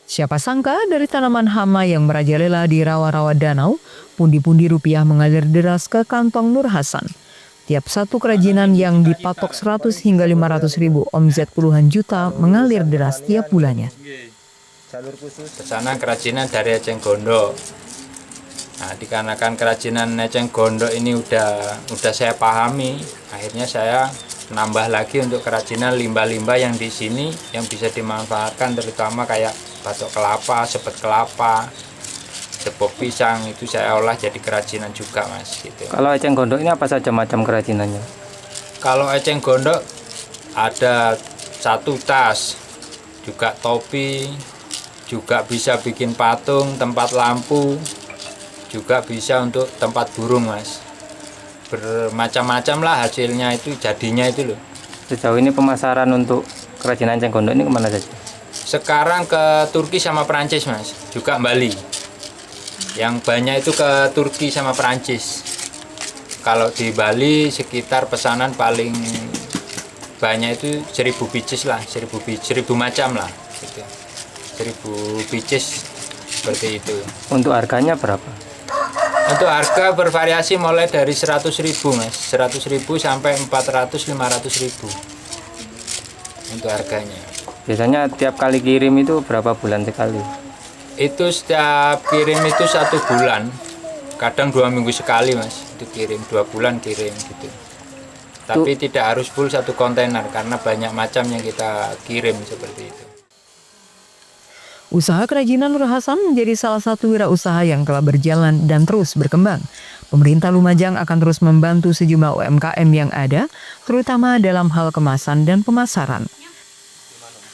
Siapa sangka dari tanaman hama yang merajalela di rawa-rawa danau, pundi-pundi rupiah mengalir deras ke kantong Nur Hasan. Tiap satu kerajinan yang dipatok 100 hingga 500 ribu omzet puluhan juta mengalir deras tiap bulannya. Pesanan kerajinan dari eceng gondok. Nah, dikarenakan kerajinan eceng gondok ini udah saya pahami, akhirnya saya nambah lagi untuk kerajinan limbah-limbah yang di sini yang bisa dimanfaatkan, terutama kayak batok kelapa, sepet kelapa, sepop pisang, itu saya olah jadi kerajinan juga, Mas, gitu. Kalau eceng gondok ini apa saja macam kerajinannya? Kalau eceng gondok ada 1 tas, juga topi, juga bisa bikin patung, tempat lampu, juga bisa untuk tempat burung, Mas. Bermacam-macam lah hasilnya, itu jadinya itu loh. Sejauh ini pemasaran untuk kerajinan eceng gondok ini kemana saja? Sekarang ke Turki sama Perancis, Mas, juga Bali. Yang banyak itu ke Turki sama Perancis. Kalau di Bali sekitar pesanan paling banyak itu 1000 pieces lah, 1000 macam lah gitu. 1000 pieces seperti itu. Untuk harganya berapa? Untuk harga bervariasi mulai dari 100.000, Mas. 100.000 sampai 400-500.000 untuk harganya. Biasanya tiap kali kirim itu berapa bulan sekali? Itu setiap kirim itu 1 bulan, kadang 2 minggu sekali, Mas. Itu kirim 2 bulan kirim gitu. Tapi tidak harus full 1 kontainer karena banyak macam yang kita kirim seperti itu. Usaha kerajinan Nur Hasan menjadi salah satu wirausaha yang telah berjalan dan terus berkembang. Pemerintah Lumajang akan terus membantu sejumlah UMKM yang ada, terutama dalam hal kemasan dan pemasaran.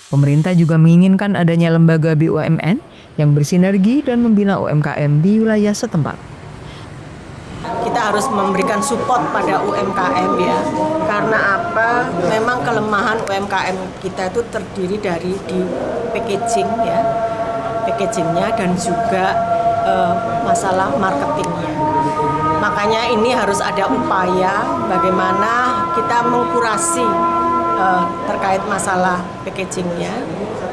Pemerintah juga menginginkan adanya lembaga BUMN yang bersinergi dan membina UMKM di wilayah setempat. Kita harus memberikan support pada UMKM ya, karena apa? Memang kelemahan UMKM kita itu terdiri dari di packaging ya, packagingnya dan juga masalah marketingnya. Makanya ini harus ada upaya bagaimana kita mengkurasi terkait masalah packagingnya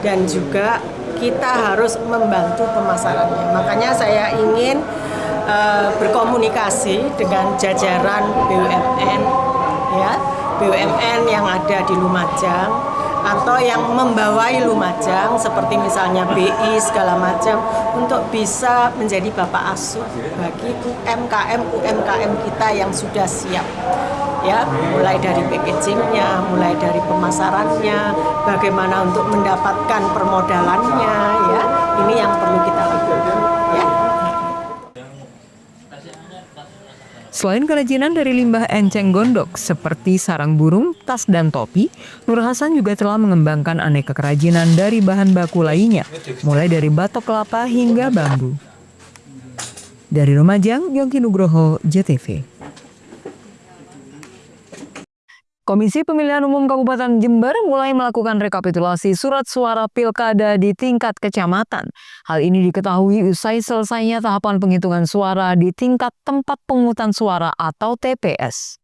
dan juga kita harus membantu pemasarannya. Makanya saya ingin berkomunikasi dengan jajaran BUMN, ya, BUMN yang ada di Lumajang atau yang membawai Lumajang seperti misalnya BI segala macam untuk bisa menjadi bapak asuh bagi UMKM kita yang sudah siap, ya, mulai dari packagingnya, mulai dari pemasarannya, bagaimana untuk mendapatkan permodalannya, ya, ini yang perlu kita lakukan, ya. Selain kerajinan dari limbah enceng gondok seperti sarang burung, tas, dan topi, Nur Hasan juga telah mengembangkan aneka kerajinan dari bahan baku lainnya, mulai dari batok kelapa hingga bambu. Dari Lumajang, Yongki Nugroho, JTV. Komisi Pemilihan Umum Kabupaten Jember mulai melakukan rekapitulasi surat suara pilkada di tingkat kecamatan. Hal ini diketahui usai selesainya tahapan penghitungan suara di tingkat tempat pemungutan suara atau TPS.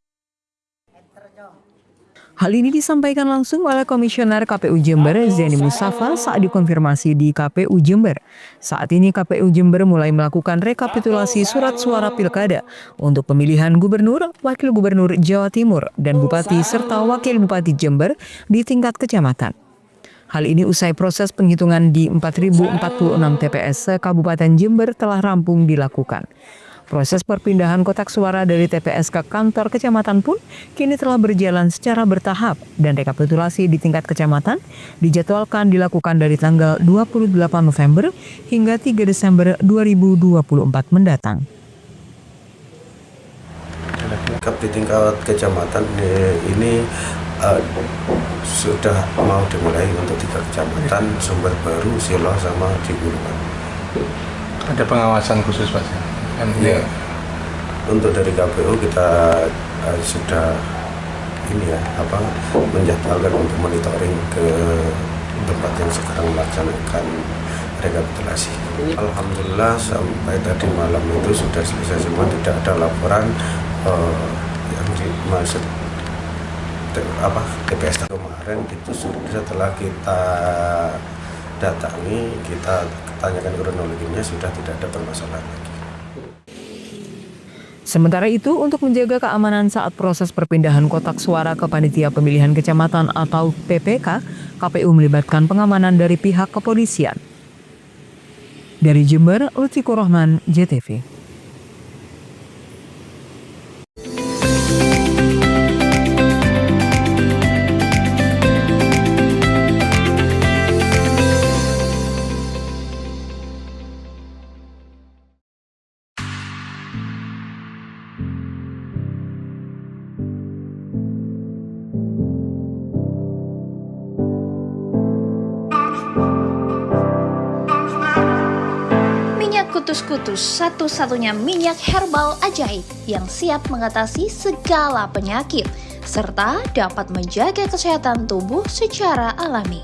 Hal ini disampaikan langsung oleh Komisioner KPU Jember, Zeni Mustafa, saat dikonfirmasi di KPU Jember. Saat ini KPU Jember mulai melakukan rekapitulasi surat suara pilkada untuk pemilihan gubernur, wakil gubernur Jawa Timur, dan bupati serta wakil bupati Jember di tingkat kecamatan. Hal ini usai proses penghitungan di 4.046 TPS Kabupaten Jember telah rampung dilakukan. Proses perpindahan kotak suara dari TPS ke kantor kecamatan pun kini telah berjalan secara bertahap dan rekapitulasi di tingkat kecamatan dijadwalkan dilakukan dari tanggal 28 November hingga 3 Desember 2024 mendatang. Di tingkat kecamatan ini sudah mau dimulai untuk 3 kecamatan, Sumber Baru, Siloh, sama Cibuluan. Ada pengawasan khusus Pak? Ya, untuk dari KPU kita sudah menjadwalkan untuk monitoring ke tempat yang sekarang melaksanakan rekapitulasi. Alhamdulillah sampai tadi malam itu sudah selesai semua, tidak ada laporan yang dimaksud TPS kemarin itu setelah kita datangi, kita tanyakan kronologinya, sudah tidak ada permasalahan lagi. Sementara itu, untuk menjaga keamanan saat proses perpindahan kotak suara ke Panitia Pemilihan Kecamatan atau PPK, KPU melibatkan pengamanan dari pihak kepolisian. Dari Jember, Lutfi Rahman, JTV. Kutus-Kutus, satu-satunya minyak herbal ajaib yang siap mengatasi segala penyakit serta dapat menjaga kesehatan tubuh secara alami.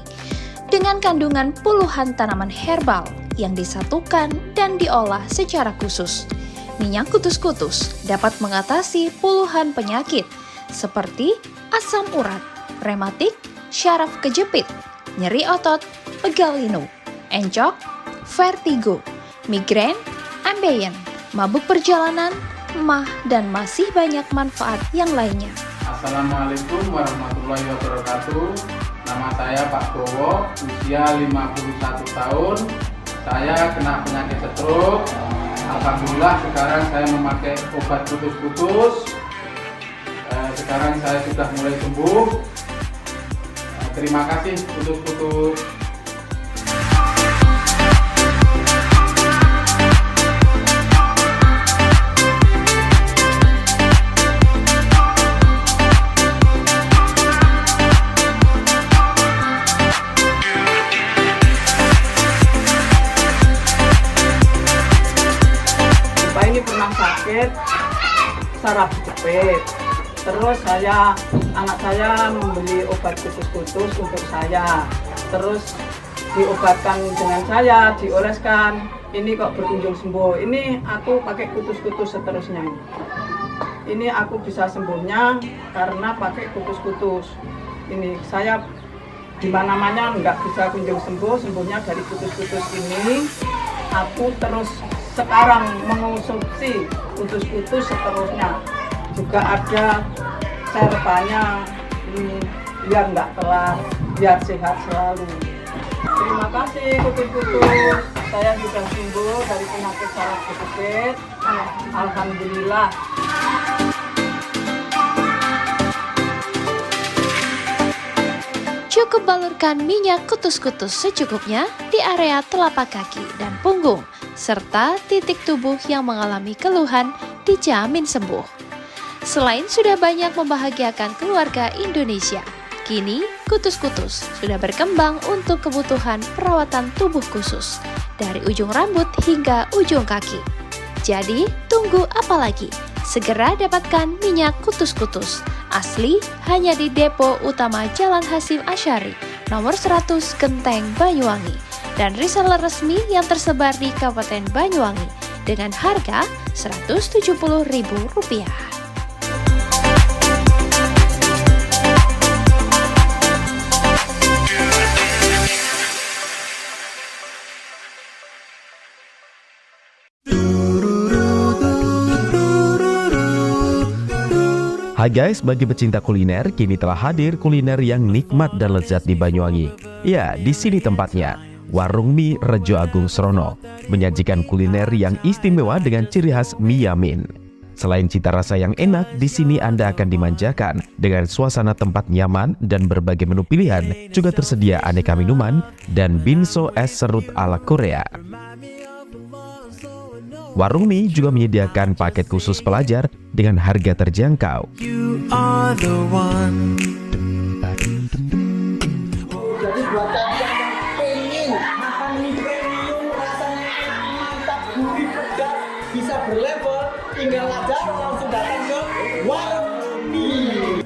Dengan kandungan puluhan tanaman herbal yang disatukan dan diolah secara khusus, minyak Kutus-Kutus dapat mengatasi puluhan penyakit seperti asam urat, rematik, syaraf kejepit, nyeri otot, pegal linu, encok, vertigo, migrain, ambeien, mabuk perjalanan, emah, dan masih banyak manfaat yang lainnya. Assalamualaikum warahmatullahi wabarakatuh. Nama saya Pak Bowo, usia 51 tahun. Saya kena penyakit stroke. Alhamdulillah sekarang saya memakai obat Kutus-Kutus. Sekarang saya sudah mulai sembuh. Terima kasih Kutus-Kutus. Sakit saraf kejepit, terus anak saya membeli obat Kutus-Kutus untuk saya, terus diobatkan dengan saya, dioleskan, ini kok berkunjung sembuh. Ini aku pakai Kutus-Kutus seterusnya, ini aku bisa sembuhnya karena pakai Kutus-Kutus. Ini saya di mana-mana nggak bisa kunjung sembuh, sembuhnya dari kutus-kutus ini. Aku terus sekarang mengonsumsi kutus-kutus seterusnya. Juga ada serbannya biar nggak telat, biar sehat selalu. Terima kasih kutus-kutus, saya sudah sembuh dari penyakit saraf kejepit. Alhamdulillah. Cukup balurkan minyak kutus-kutus secukupnya di area telapak kaki dan punggung, serta titik tubuh yang mengalami keluhan dijamin sembuh. Selain sudah banyak membahagiakan keluarga Indonesia, kini kutus-kutus sudah berkembang untuk kebutuhan perawatan tubuh khusus, dari ujung rambut hingga ujung kaki. Jadi, tunggu apa lagi? Segera dapatkan minyak kutus-kutus asli hanya di Depo Utama Jalan Hasyim Asyari, nomor 100 Genteng, Banyuwangi, dan reseller resmi yang tersebar di Kabupaten Banyuwangi dengan harga Rp170.000. Hai guys, bagi pecinta kuliner, kini telah hadir kuliner yang nikmat dan lezat di Banyuwangi. Ya, di sini tempatnya, Warung Mie Rejo Agung Srono, menyajikan kuliner yang istimewa dengan ciri khas mie yamin. Selain cita rasa yang enak, di sini Anda akan dimanjakan dengan suasana tempat nyaman dan berbagai menu pilihan, juga tersedia aneka minuman dan binso es serut ala Korea. Warung Mie juga menyediakan paket khusus pelajar dengan harga terjangkau. You are the one. Jadi buat kalian yang pengen makan mie premium rasanya mantap, gurih, pedas, bisa berlevel, tinggal aja langsung datang ke Warung Mie.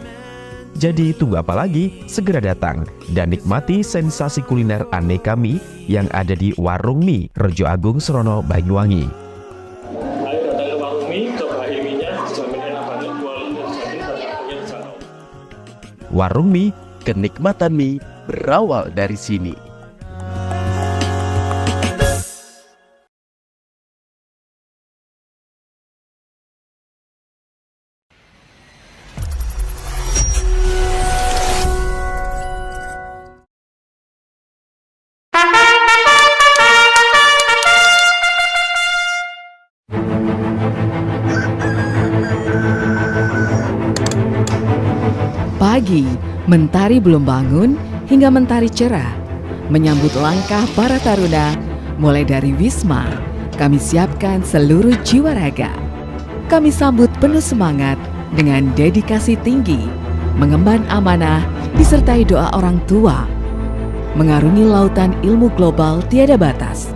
Jadi tunggu apa lagi? Segera datang dan nikmati sensasi kuliner aneka mie yang ada di Warung Mie Rejo Agung Srono, Banyuwangi. Warung Mie, kenikmatan mie berawal dari sini. Pagi, mentari belum bangun hingga mentari cerah. Menyambut langkah para taruna, mulai dari Wisma, kami siapkan seluruh jiwa raga. Kami sambut penuh semangat dengan dedikasi tinggi, mengemban amanah disertai doa orang tua. Mengarungi lautan ilmu global tiada batas,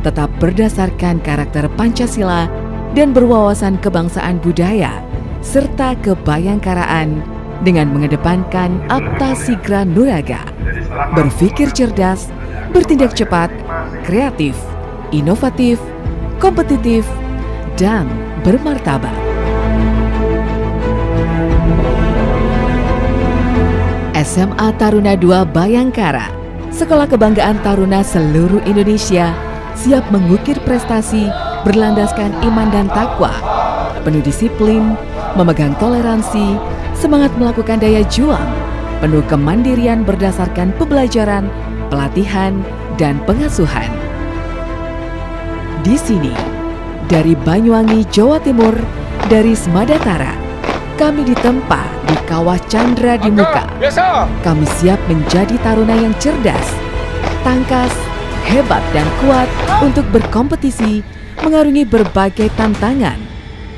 tetap berdasarkan karakter Pancasila dan berwawasan kebangsaan budaya, serta kebayangkaraan dengan mengedepankan Apta Sigra Nuraga, berpikir cerdas, bertindak cepat, kreatif, inovatif, kompetitif, dan bermartabat. SMA Taruna II Bayangkara, sekolah kebanggaan taruna seluruh Indonesia, siap mengukir prestasi berlandaskan iman dan takwa, penuh disiplin, memegang toleransi, semangat melakukan daya juang, penuh kemandirian berdasarkan pembelajaran, pelatihan, dan pengasuhan. Di sini, dari Banyuwangi, Jawa Timur, dari Smadatara, kami ditempa di Kawah Chandra di Muka. Kami siap menjadi taruna yang cerdas, tangkas, hebat, dan kuat untuk berkompetisi, mengarungi berbagai tantangan,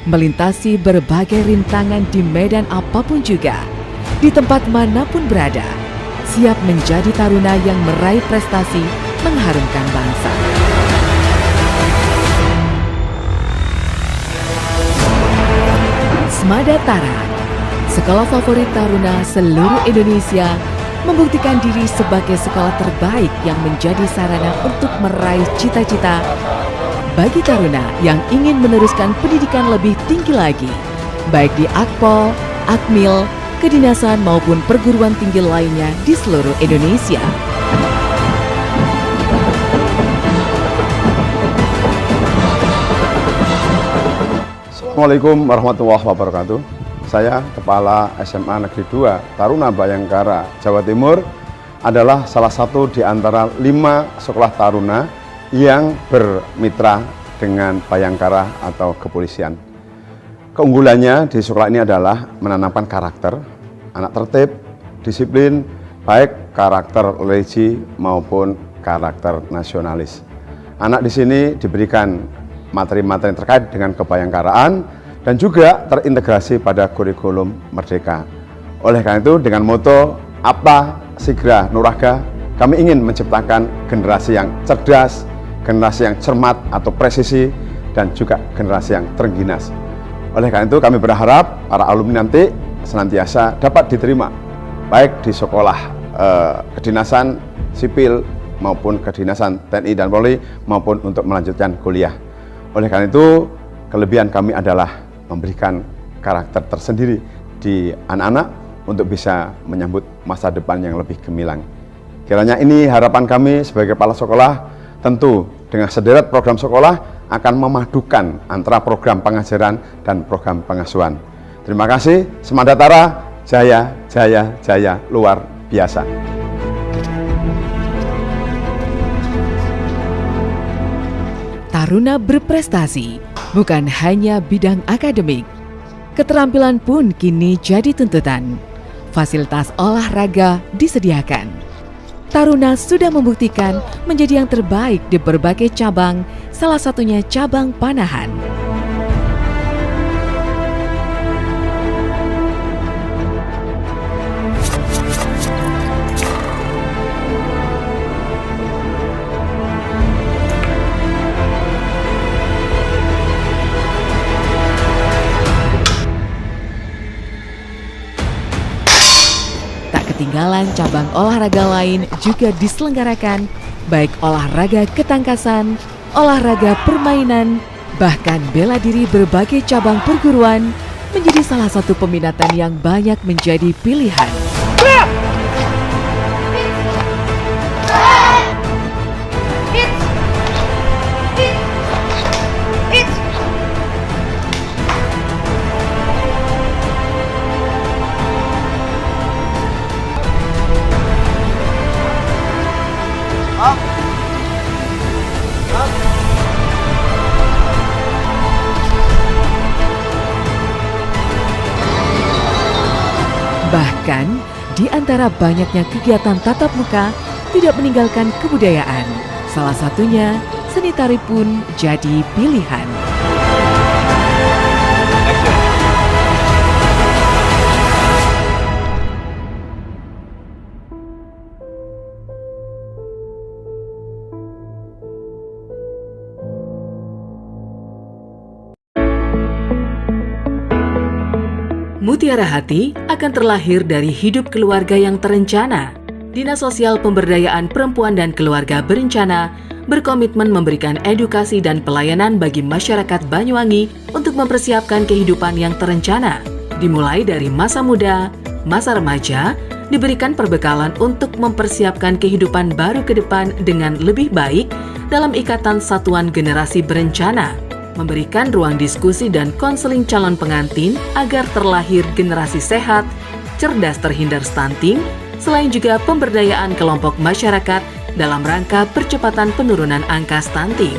melintasi berbagai rintangan di medan apapun juga, di tempat manapun berada, siap menjadi taruna yang meraih prestasi mengharumkan bangsa. Smadatara, sekolah favorit taruna seluruh Indonesia, membuktikan diri sebagai sekolah terbaik yang menjadi sarana untuk meraih cita-cita bagi taruna yang ingin meneruskan pendidikan lebih tinggi lagi, baik di Akpol, Akmil, kedinasan maupun perguruan tinggi lainnya di seluruh Indonesia. Assalamualaikum warahmatullahi wabarakatuh. Saya Kepala SMA Negeri 2 Taruna Bayangkara, Jawa Timur, adalah salah satu di antara 5 sekolah taruna yang bermitra dengan Bayangkara atau kepolisian. Keunggulannya di sekolah ini adalah menanamkan karakter, anak tertib, disiplin, baik karakter religi maupun karakter nasionalis. Anak di sini diberikan materi-materi terkait dengan kebayangkaraan dan juga terintegrasi pada kurikulum Merdeka. Oleh karena itu, dengan moto Apa Sigra Nuraga, kami ingin menciptakan generasi yang cerdas, generasi yang cermat atau presisi, dan juga generasi yang terengginas. Oleh karena itu, kami berharap para alumni nanti senantiasa dapat diterima, baik di sekolah kedinasan sipil maupun kedinasan TNI dan Polri, maupun untuk melanjutkan kuliah. Oleh karena itu, kelebihan kami adalah memberikan karakter tersendiri di anak-anak untuk bisa menyambut masa depan yang lebih gemilang. Kiranya ini harapan kami sebagai kepala sekolah, tentu dengan sederet program sekolah akan memadukan antara program pengajaran dan program pengasuhan. Terima kasih, Semangat Tara, jaya, jaya, jaya, luar biasa. Taruna berprestasi bukan hanya bidang akademik. Keterampilan pun kini jadi tuntutan. Fasilitas olahraga disediakan. Taruna sudah membuktikan menjadi yang terbaik di berbagai cabang, salah satunya cabang panahan. Ketinggalan cabang olahraga lain juga diselenggarakan, baik olahraga ketangkasan, olahraga permainan, bahkan bela diri berbagai cabang perguruan menjadi salah satu peminatan yang banyak menjadi pilihan. Bahkan, di antara banyaknya kegiatan tatap muka, tidak meninggalkan kebudayaan. Salah satunya, seni tari pun jadi pilihan. Mutiara Hati akan terlahir dari hidup keluarga yang terencana. Dinas Sosial Pemberdayaan Perempuan dan Keluarga Berencana berkomitmen memberikan edukasi dan pelayanan bagi masyarakat Banyuwangi untuk mempersiapkan kehidupan yang terencana. Dimulai dari masa muda, masa remaja, diberikan perbekalan untuk mempersiapkan kehidupan baru ke depan dengan lebih baik dalam ikatan satuan generasi berencana. Memberikan ruang diskusi dan konseling calon pengantin agar terlahir generasi sehat, cerdas terhindar stunting, selain juga pemberdayaan kelompok masyarakat dalam rangka percepatan penurunan angka stunting.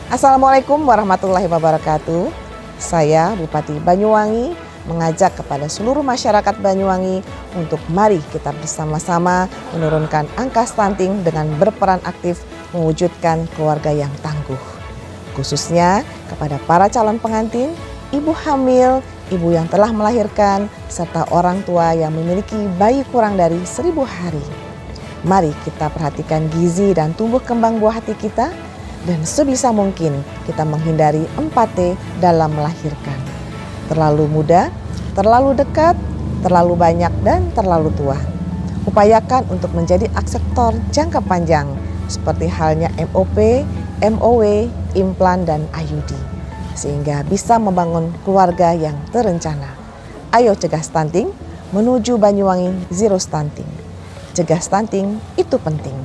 Assalamualaikum warahmatullahi wabarakatuh. Saya Bupati Banyuwangi mengajak kepada seluruh masyarakat Banyuwangi untuk mari kita bersama-sama menurunkan angka stunting dengan berperan aktif mewujudkan keluarga yang tangguh. Khususnya kepada para calon pengantin, ibu hamil, ibu yang telah melahirkan, serta orang tua yang memiliki bayi kurang dari 1000 hari. Mari kita perhatikan gizi dan tumbuh kembang buah hati kita, dan sebisa mungkin kita menghindari 4T dalam melahirkan. Terlalu muda, terlalu dekat, terlalu banyak, dan terlalu tua. Upayakan untuk menjadi akseptor jangka panjang, seperti halnya MOP, MOW, implan, dan IUD. sehingga bisa membangun keluarga yang terencana. Ayo cegah stunting, menuju Banyuwangi Zero Stunting. Cegah stunting itu penting.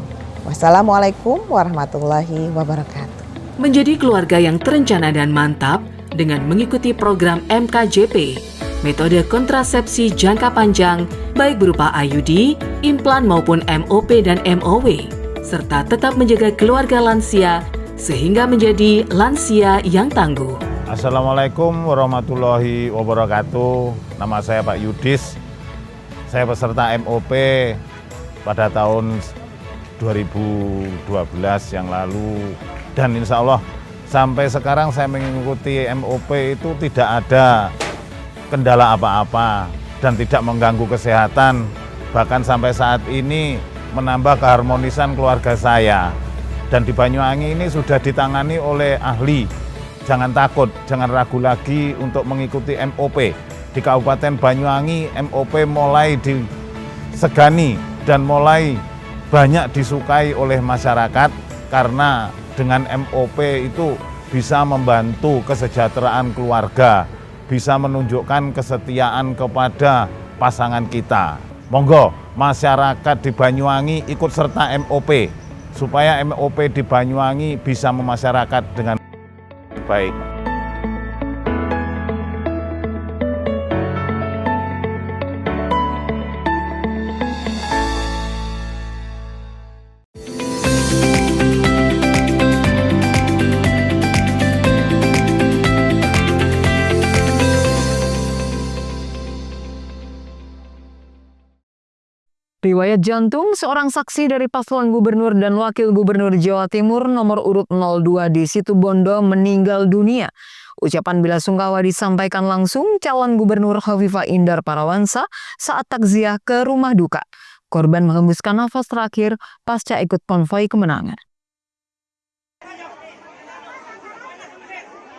Wassalamualaikum warahmatullahi wabarakatuh. Menjadi keluarga yang terencana dan mantap dengan mengikuti program MKJP, metode kontrasepsi jangka panjang, baik berupa IUD, implan maupun MOP dan MOW, serta tetap menjaga keluarga lansia sehingga menjadi lansia yang tangguh. Assalamualaikum warahmatullahi wabarakatuh. Nama saya Pak Yudis. Saya peserta MOP pada tahun 2012 yang lalu. Dan insya Allah sampai sekarang saya mengikuti MOP itu tidak ada kendala apa-apa dan tidak mengganggu kesehatan. Bahkan sampai saat ini menambah keharmonisan keluarga saya. Dan di Banyuwangi ini sudah ditangani oleh ahli. Jangan takut, jangan ragu lagi untuk mengikuti MOP. Di Kabupaten Banyuwangi, MOP mulai disegani dan mulai banyak disukai oleh masyarakat karena dengan MOP itu bisa membantu kesejahteraan keluarga, bisa menunjukkan kesetiaan kepada pasangan kita. Monggo masyarakat di Banyuwangi ikut serta MOP supaya MOP di Banyuwangi bisa memasyarakat dengan baik. Riwayat jantung seorang saksi dari paslon gubernur dan wakil gubernur Jawa Timur nomor urut 02 di Situbondo meninggal dunia. Ucapan bela sungkawa disampaikan langsung calon gubernur Hovifah Indar Parawansa saat takziah ke rumah duka. Korban menghembuskan nafas terakhir pasca ikut konvoi kemenangan.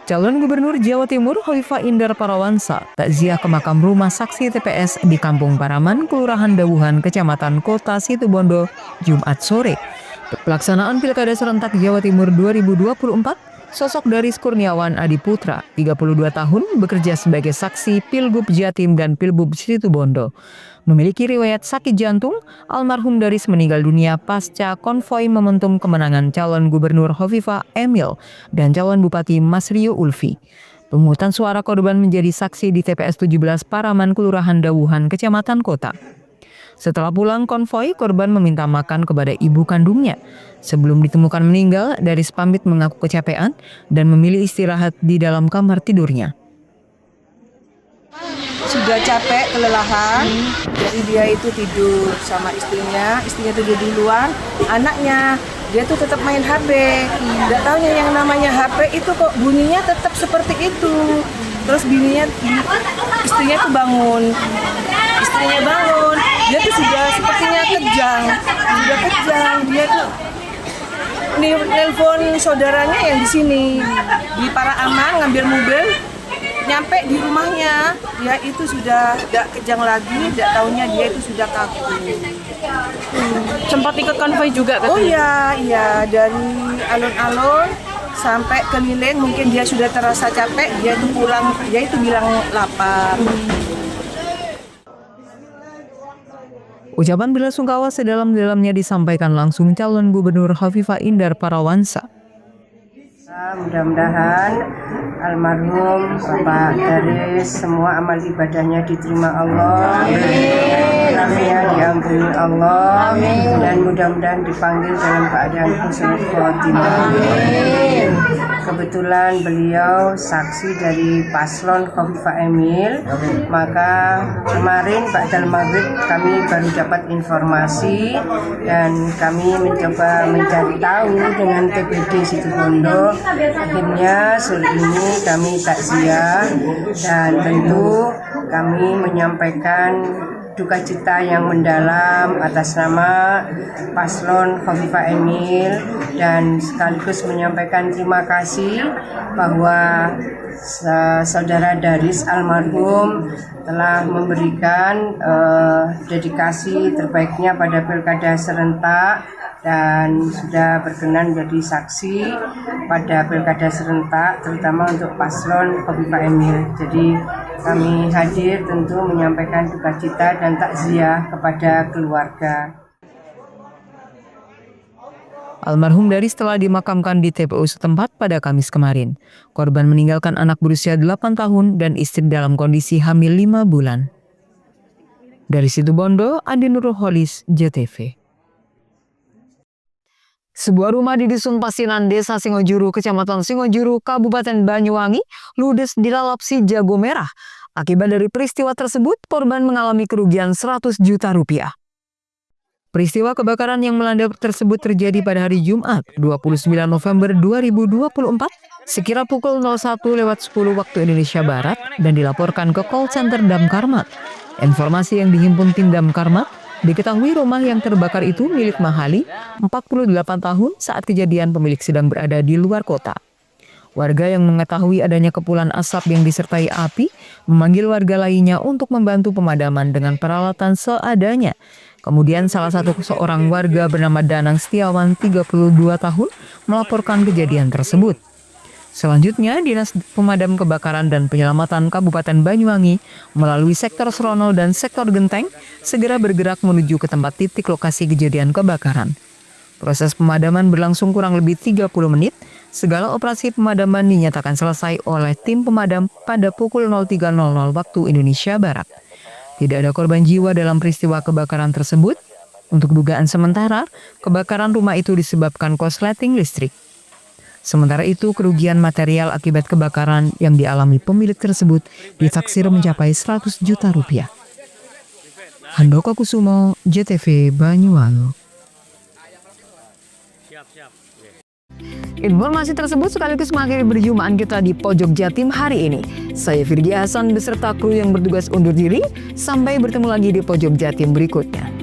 Calon Gubernur Jawa Timur Hovifah Indar Parawansa takziah ke makam rumah saksi TPS di Kampung Paraman, Kelurahan Dawuhan, Kecamatan Kota Situbondo, Jumat sore. Pelaksanaan Pilkada Serentak Jawa Timur 2024, sosok Daris Kurniawan Adiputra, 32 tahun, bekerja sebagai saksi Pilgub Jatim dan Pilbub Situbondo. Memiliki riwayat sakit jantung, almarhum Daris meninggal dunia pasca konvoi momentum kemenangan calon gubernur Hovifah Emil dan calon bupati Masrio Ulfi. Pemungutan suara korban menjadi saksi di TPS 17 Paraman, Kelurahan Dawuhan, Kecamatan Kota. Setelah pulang konvoi, korban meminta makan kepada ibu kandungnya. Sebelum ditemukan meninggal, Daris pamit mengaku kecapean dan memilih istirahat di dalam kamar tidurnya. Sudah capek, kelelahan, jadi dia itu tidur sama istrinya tidur di luar, anaknya dia tuh tetap main HP. Nggak taunya yang namanya HP itu kok bunyinya tetap seperti itu. Terus istrinya tuh bangun, dia tuh sudah sepertinya kejang, dia tuh nelpon saudaranya yang di sini di Paraaman ngambil mobil. Nyampe di rumahnya, dia itu sudah tidak kejang lagi, tidak tahunya dia itu sudah kaku. Sempat ikut konvoi juga kan? Oh iya, dari alun-alun sampai ke Lilin, mungkin dia sudah terasa capek, dia itu pulang, dia itu bilang lapar. Ucapan bela sungkawa sedalam-dalamnya disampaikan langsung calon gubernur Hovifah Indar Parawansa. Mudah-mudahan almarhum Bapak Daris semua amal ibadahnya diterima Allah, kami diampuni Allah, dan mudah-mudahan dipanggil dalam keadaan husnul khotimah. Kebetulan beliau saksi dari paslon Hovifah Emil, maka kemarin ba'dal maghrib kami baru dapat informasi dan kami mencoba mencari tahu dengan TPD Situbondo. Akhirnya sore ini kami takziah dan tentu kami menyampaikan duka cita yang mendalam atas nama Paslon Khofifah Emil dan sekaligus menyampaikan terima kasih bahwa saudara Daris almarhum telah memberikan dedikasi terbaiknya pada pilkada serentak dan sudah berkenan menjadi saksi pada pilkada serentak terutama untuk Paslon Khofifah Emil. Jadi kami hadir tentu menyampaikan duka cita dan takziah kepada keluarga. Almarhum Daris telah dimakamkan di TPU setempat pada Kamis kemarin. Korban meninggalkan anak berusia 8 tahun dan istri dalam kondisi hamil 5 bulan. Dari Situbondo, Andi Nurul Holis, JTV. Sebuah rumah di Dusun Pasinan, Desa Singojuru, Kecamatan Singojuru, Kabupaten Banyuwangi, ludes dilalap si jago merah. Akibat dari peristiwa tersebut, korban mengalami kerugian 100 juta rupiah. Peristiwa kebakaran yang melanda tersebut terjadi pada hari Jumat, 29 November 2024, sekira pukul 01.10 waktu Indonesia Barat dan dilaporkan ke call center Damkarmat. Informasi yang dihimpun tim Damkarmat, diketahui rumah yang terbakar itu milik Mahali, 48 tahun saat kejadian pemilik sedang berada di luar kota. Warga yang mengetahui adanya kepulan asap yang disertai api, memanggil warga lainnya untuk membantu pemadaman dengan peralatan seadanya. Kemudian salah satu seorang warga bernama Danang Setiawan, 32 tahun, melaporkan kejadian tersebut. Selanjutnya, Dinas Pemadam Kebakaran dan Penyelamatan Kabupaten Banyuwangi melalui sektor Srono dan sektor Genteng segera bergerak menuju ke tempat titik lokasi kejadian kebakaran. Proses pemadaman berlangsung kurang lebih 30 menit. Segala operasi pemadaman dinyatakan selesai oleh tim pemadam pada pukul 03.00 waktu Indonesia Barat. Tidak ada korban jiwa dalam peristiwa kebakaran tersebut. Untuk dugaan sementara, kebakaran rumah itu disebabkan korsleting listrik. Sementara itu, kerugian material akibat kebakaran yang dialami pemilik tersebut ditaksir mencapai 100 juta rupiah. Handoko Kusumo, JTV Banyuwangi. Informasi tersebut sekaligus mengakhiri perjumpaan kita di Pojok Jatim hari ini. Saya Firgi Hasan beserta kru yang bertugas undur diri. Sampai bertemu lagi di Pojok Jatim berikutnya.